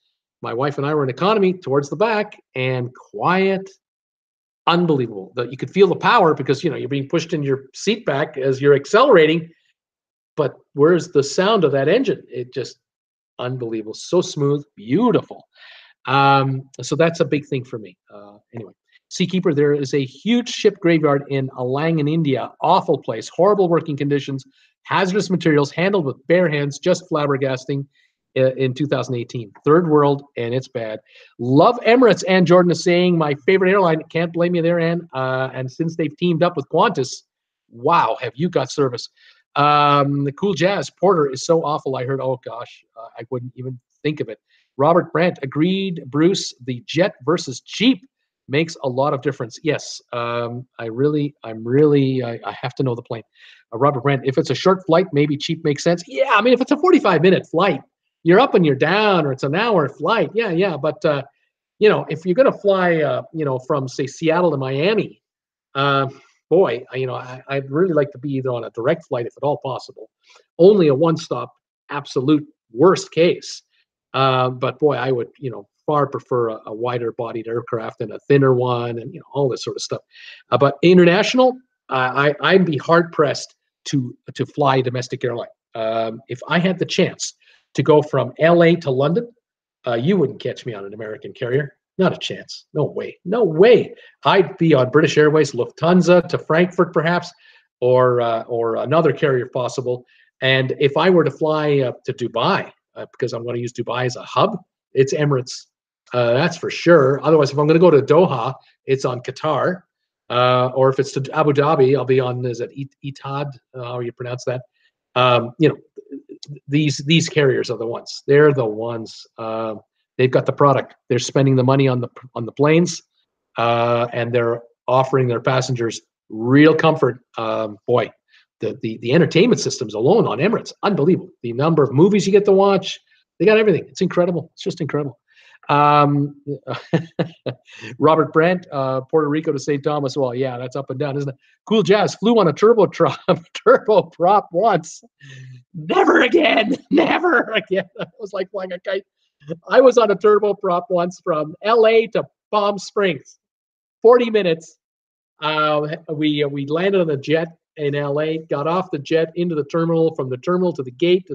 My wife and I were in economy towards the back, and quiet, unbelievable. You could feel the power because you're being pushed in your seat back as you're accelerating. But where's the sound of that engine? It just unbelievable, so smooth, beautiful. So that's a big thing for me. Anyway, Seakeeper, there is a huge ship graveyard in Alang in India. Awful place, horrible working conditions, hazardous materials handled with bare hands, just flabbergasting in 2018. Third world, and it's bad. Love Emirates, Ann Jordan is saying, my favorite airline. Can't blame you there, Ann. And since they've teamed up with Qantas, wow, have you got service. The Cool Jazz, Porter is so awful. I heard, oh gosh, I wouldn't even think of it. Robert Brandt, agreed, Bruce, the jet versus cheap makes a lot of difference. Yes, I have to know the plane. Robert Brandt, if it's a short flight, maybe cheap makes sense. Yeah, I mean, if it's a 45-minute flight, you're up and you're down, or it's an hour flight. Yeah. But, if you're going to fly, from, say, Seattle to Miami, boy, I'd really like to be either on a direct flight, if at all possible, only a one-stop, absolute worst case. But boy, I would, far prefer a wider bodied aircraft than a thinner one, and all this sort of stuff. But international, I'd be hard pressed to fly domestic airline. If I had the chance to go from LA to London, you wouldn't catch me on an American carrier. Not a chance. No way. No way. I'd be on British Airways, Lufthansa to Frankfurt, perhaps, or another carrier if possible. And if I were to fly to Dubai, because I'm going to use Dubai as a hub, it's Emirates. That's for sure. Otherwise, if I'm going to go to Doha, it's on Qatar. Or if it's to Abu Dhabi, I'll be on, is it Etihad? How you pronounce that? These carriers are the ones. They're the ones. They've got the product. They're spending the money on the planes, and they're offering their passengers real comfort. Boy, the entertainment systems alone on Emirates, unbelievable. The number of movies you get to watch, they got everything. It's incredible. It's just incredible. Robert Brandt, Puerto Rico to St. Thomas. Well, yeah, that's up and down, isn't it? Cool Jazz flew on a turboprop once. Never again. Never again. It was like flying a kite. I was on a turboprop once from LA to Palm Springs. 40 minutes. We landed on a jet in LA, got off the jet into the terminal, from the terminal to the gate,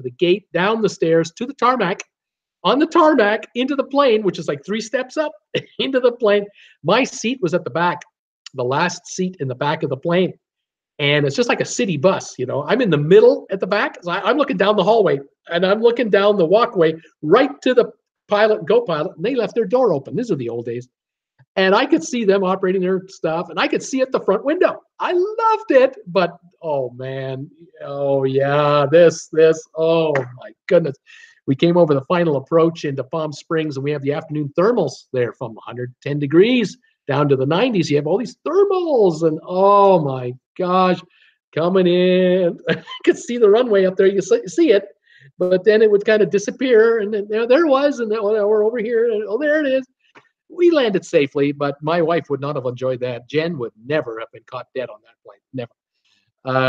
down the stairs to the tarmac, on the tarmac, into the plane, which is like 3 steps up, into the plane. My seat was at the back, the last seat in the back of the plane. And it's just like a city bus, I'm in the middle at the back. So I'm looking down the hallway, and I'm looking down the walkway right to the pilot and co-pilot, and they left their door open. These are the old days. And I could see them operating their stuff, and I could see at the front window. I loved it, but oh man, oh yeah, this, oh my goodness. We came over the final approach into Palm Springs, and we have the afternoon thermals there from 110 degrees down to the 90s. You have all these thermals, and oh my gosh, coming in. I could see the runway up there. You see it, but then it would kind of disappear, and then there it was, and then we're over here, and oh, there it is. We landed safely, but my wife would not have enjoyed that. Jen would never have been caught dead on that plane. Never.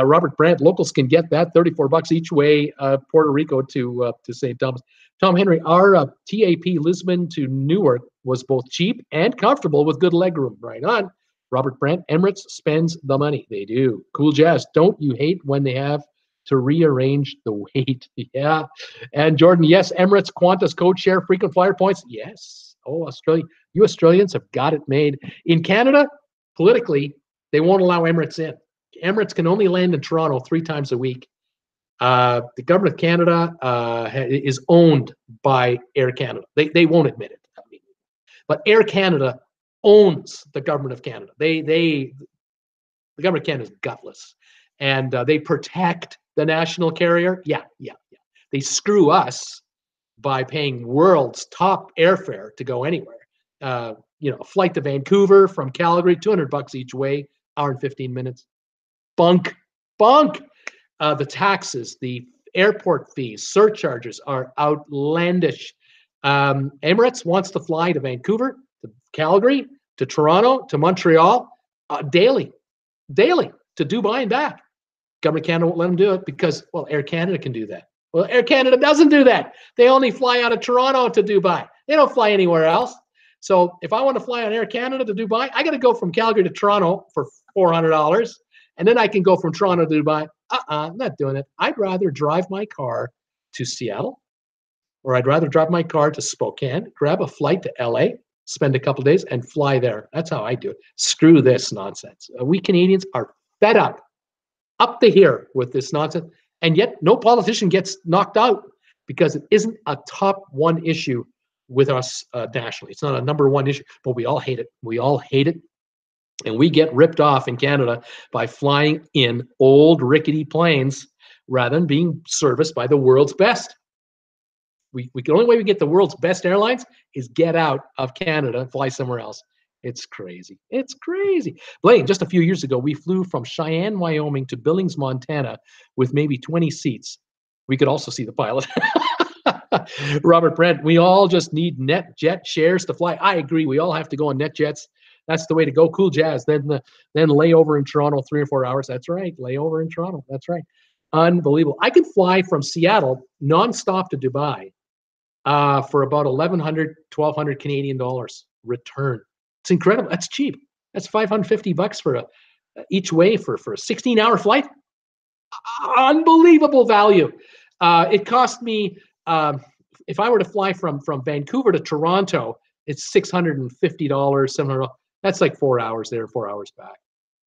Robert Brandt, locals can get that, $34 each way, Puerto Rico to St. Thomas. Tom Henry, our TAP Lisbon to Newark was both cheap and comfortable with good legroom. Right on. Robert Brandt, Emirates spends the money. They do. Cool Jazz, don't you hate when they have to rearrange the weight? Yeah. And Jordan, yes, Emirates, Qantas, code share, frequent flyer points. Yes. Oh, Australia. You Australians have got it made. In Canada, politically, they won't allow Emirates in. Emirates can only land in Toronto 3 times a week. The government of Canada is owned by Air Canada. They won't admit it. But Air Canada owns the government of Canada. The government of Canada is gutless. And they protect the national carrier. Yeah. They screw us by paying world's top airfare to go anywhere. A flight to Vancouver from Calgary, $200 each way, hour and 15 minutes. Bunk. The taxes, the airport fees, surcharges are outlandish. Emirates wants to fly to Vancouver, to Calgary, to Toronto, to Montreal daily to Dubai and back. Government of Canada won't let them do it because, well, Air Canada can do that. Well, Air Canada doesn't do that. They only fly out of Toronto to Dubai. They don't fly anywhere else. So if I want to fly on Air Canada to Dubai, I got to go from Calgary to Toronto for $400, and then I can go from Toronto to Dubai. I'm not doing it. I'd rather drive my car to Seattle, or I'd rather drive my car to Spokane, grab a flight to LA, spend a couple of days, and fly there. That's how I do it. Screw this nonsense. We Canadians are fed up to here with this nonsense, and yet no politician gets knocked out because it isn't a top one issue with us nationally. It's not a number one issue, but we all hate it. We all hate it, and we get ripped off in Canada by flying in old rickety planes rather than being serviced by the world's best. The only way we get the world's best airlines is get out of Canada and fly somewhere else. It's crazy. It's crazy. Blaine, just a few years ago, we flew from Cheyenne, Wyoming to Billings, Montana with maybe 20 seats. We could also see the pilot. Robert Brent, we all just need net jet shares to fly. I agree. We all have to go on net jets. That's the way to go. Cool jazz. Then layover in Toronto 3 or 4 hours. That's right. Layover in Toronto. That's right. Unbelievable. I could fly from Seattle nonstop to Dubai for about 1,100, 1,200 Canadian dollars return. It's incredible. That's cheap. That's $550 for each way for a 16-hour flight. Unbelievable value. It cost me, if I were to fly from Vancouver to Toronto, it's $650, $700. That's like 4 hours there, 4 hours back.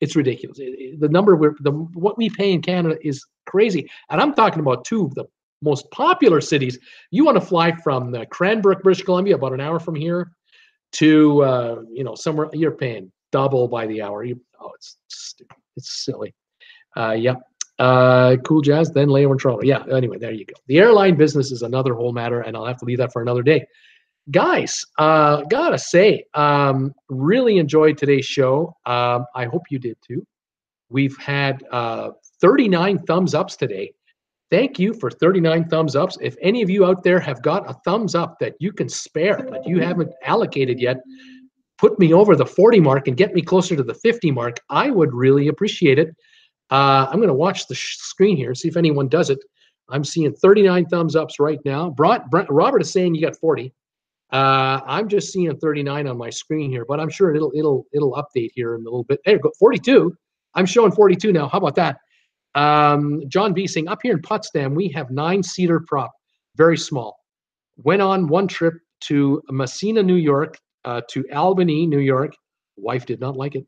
It's ridiculous. The number what we pay in Canada is crazy. And I'm talking about two of the most popular cities. You want to fly from Cranbrook, British Columbia, about an hour from here, to somewhere, you're paying double by the hour. It's stupid. It's silly. Cool jazz, then layover in Toronto. Yeah, anyway, there you go. The airline business is another whole matter, and I'll have to leave that for another day. Guys, gotta say, really enjoyed today's show. I hope you did too. We've had 39 thumbs ups today. Thank you for 39 thumbs ups. If any of you out there have got a thumbs up that you can spare, that you haven't allocated yet, put me over the 40 mark and get me closer to the 50 mark. I would really appreciate it. I'm going to watch the screen here, see if anyone does it. I'm seeing 39 thumbs ups right now. Robert is saying you got 40. I'm just seeing 39 on my screen here, but I'm sure it'll update here in a little bit. There you go, 42. I'm showing 42 now. How about that? John B saying, up here in Potsdam, we have 9-seater prop, very small. Went on one trip to Messina, New York, to Albany, New York. Wife did not like it.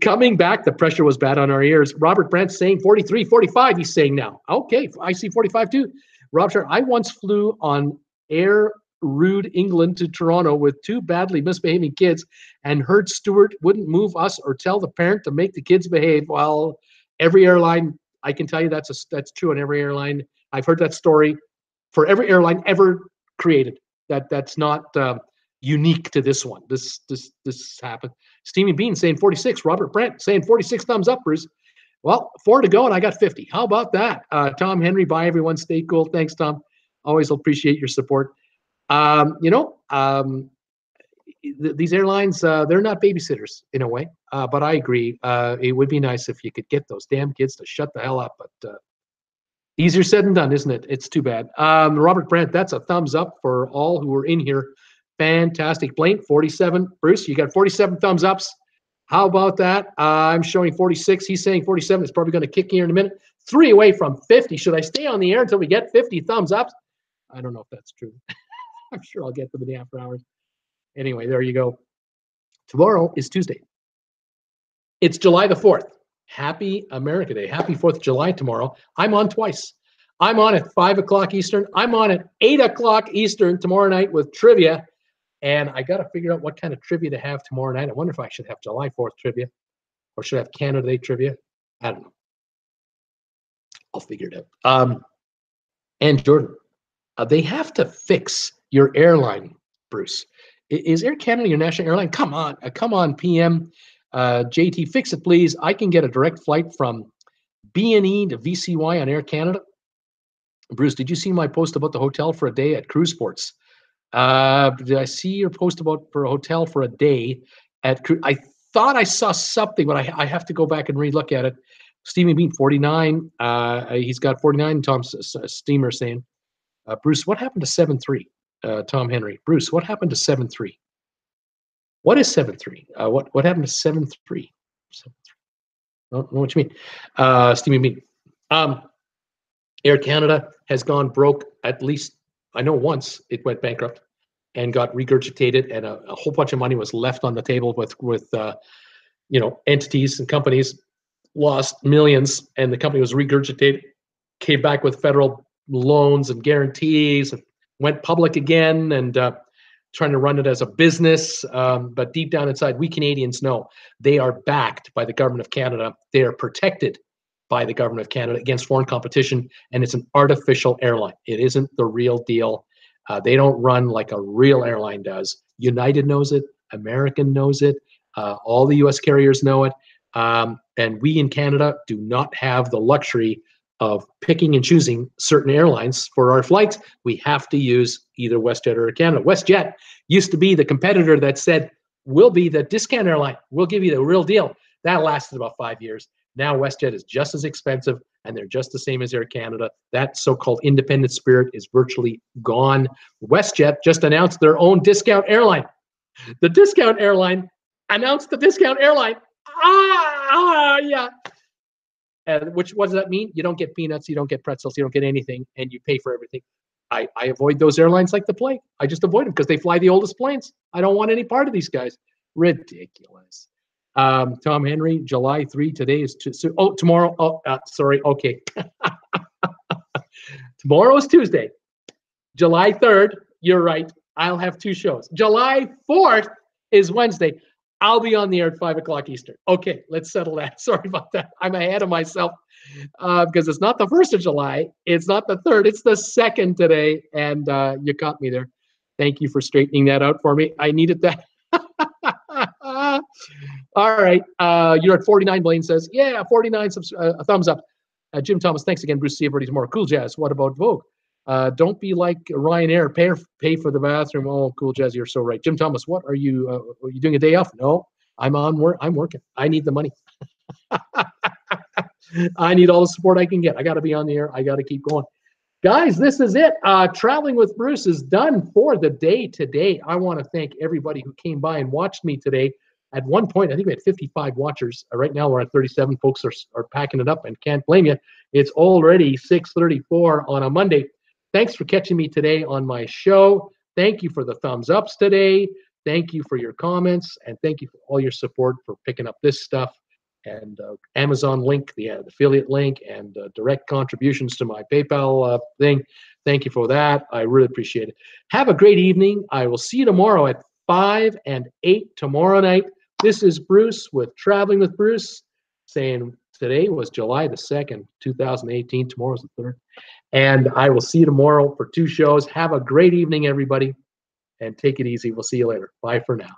Coming back, the pressure was bad on our ears. Robert Brent saying 43, 45, he's saying now. Okay, I see 45 too. Rob, I once flew on Air Rude England to Toronto with 2 badly misbehaving kids and heard Stewart wouldn't move us or tell the parent to make the kids behave. Well, every airline, I can tell you that's true on every airline. I've heard that story for every airline ever created. That's not unique to this one. This happened. Steamy Bean saying 46. Robert Brent saying 46 thumbs up, Bruce. Well, 4 to go and I got 50. How about that? Tom Henry, bye everyone. Stay cool. Thanks, Tom. Always appreciate your support. These airlines, they're not babysitters in a way, but I agree. It would be nice if you could get those damn kids to shut the hell up, but easier said than done, isn't it? It's too bad. Robert Brent, that's a thumbs up for all who are in here. Fantastic. Blaine, 47. Bruce, you got 47 thumbs ups. How about that? I'm showing 46. He's saying 47. It's probably going to kick here in a minute. 3 away from 50. Should I stay on the air until we get 50 thumbs ups? I don't know if that's true. I'm sure I'll get them in the after hours. Anyway, there you go. Tomorrow is Tuesday. It's July the 4th. Happy America Day. Happy 4th of July tomorrow. I'm on twice. I'm on at 5 o'clock Eastern. I'm on at 8 o'clock Eastern tomorrow night with trivia. And I got to figure out what kind of trivia to have tomorrow night. I wonder if I should have July 4th trivia or should I have Canada Day trivia. I don't know. I'll figure it out. And Jordan, they have to fix your airline, Bruce. Is Air Canada your national airline? Come on, PM. JT, fix it, please. I can get a direct flight from B&E to VCY on Air Canada. Bruce, did you see my post about the hotel for a day at Cruise Ports? Did I see your post about for a hotel for a day at Cruise? I thought I saw something, but I have to go back and relook at it. Stephen Bean, 49. He's got 49. Tom Steamer saying Bruce, what happened to 7-3? Tom Henry. Bruce, what happened to 7-3? What is 7-3? What happened to 7-3? 7-3. I don't know what you mean. Stevie Mean. Air Canada has gone broke at least, I know once it went bankrupt and got regurgitated, and a whole bunch of money was left on the table with entities and companies, lost millions, and the company was regurgitated, came back with federal loans and guarantees, and went public again, and trying to run it as a business. But deep down inside, we Canadians know they are backed by the government of Canada. They are protected by the government of Canada against foreign competition, and it's an artificial airline. It isn't the real deal. They don't run like a real airline does. United knows it. American knows it. All the U.S. carriers know it. And we in Canada do not have the luxury of picking and choosing certain airlines for our flights. We have to use either WestJet or Air Canada. WestJet used to be the competitor that said, we'll be the discount airline. We'll give you the real deal. That lasted about 5 years. Now WestJet is just as expensive, and they're just the same as Air Canada. That so-called independent spirit is virtually gone. WestJet just announced their own discount airline. The discount airline announced the discount airline. Yeah. And what does that mean? You don't get peanuts, you don't get pretzels, you don't get anything, and you pay for everything. I avoid those airlines like the plague. I just avoid them because they fly the oldest planes. I don't want any part of these guys. Ridiculous. Tom Henry, July 3. Today is tomorrow. Sorry. Okay. Tomorrow is Tuesday. July 3rd. You're right. I'll have 2 shows. July 4th is Wednesday. I'll be on the air at 5 o'clock Eastern. Okay, let's settle that. Sorry about that. I'm ahead of myself because it's not the 1st of July. It's not the 3rd. It's the 2nd today, and you caught me there. Thank you for straightening that out for me. I needed that. All right. You're at 49, Blaine says. Yeah, 49, a thumbs up. Jim Thomas, thanks again. Bruce, see everybody tomorrow. Cool Jazz, what about Vogue? Don't be like Ryanair, pay for the bathroom. Oh, Cool Jazz, you're so right. Jim Thomas, what are you doing a day off? No, I'm on work. I'm working. I need the money. I need all the support I can get. I got to be on the air. I got to keep going. Guys, this is it. Traveling with Bruce is done for the day today. I want to thank everybody who came by and watched me today. At one point, I think we had 55 watchers. Right now, we're at 37. Folks are packing it up and can't blame you. It's already 6:34 on a Monday. Thanks for catching me today on my show. Thank you for the thumbs ups today. Thank you for your comments. And thank you for all your support for picking up this stuff. And Amazon link, the affiliate link, and direct contributions to my PayPal thing. Thank you for that. I really appreciate it. Have a great evening. I will see you tomorrow at 5 and 8 tomorrow night. This is Bruce with Traveling with Bruce, saying today was July the 2nd, 2018. Tomorrow's the 3rd. And I will see you tomorrow for 2 shows. Have a great evening, everybody, and take it easy. We'll see you later. Bye for now.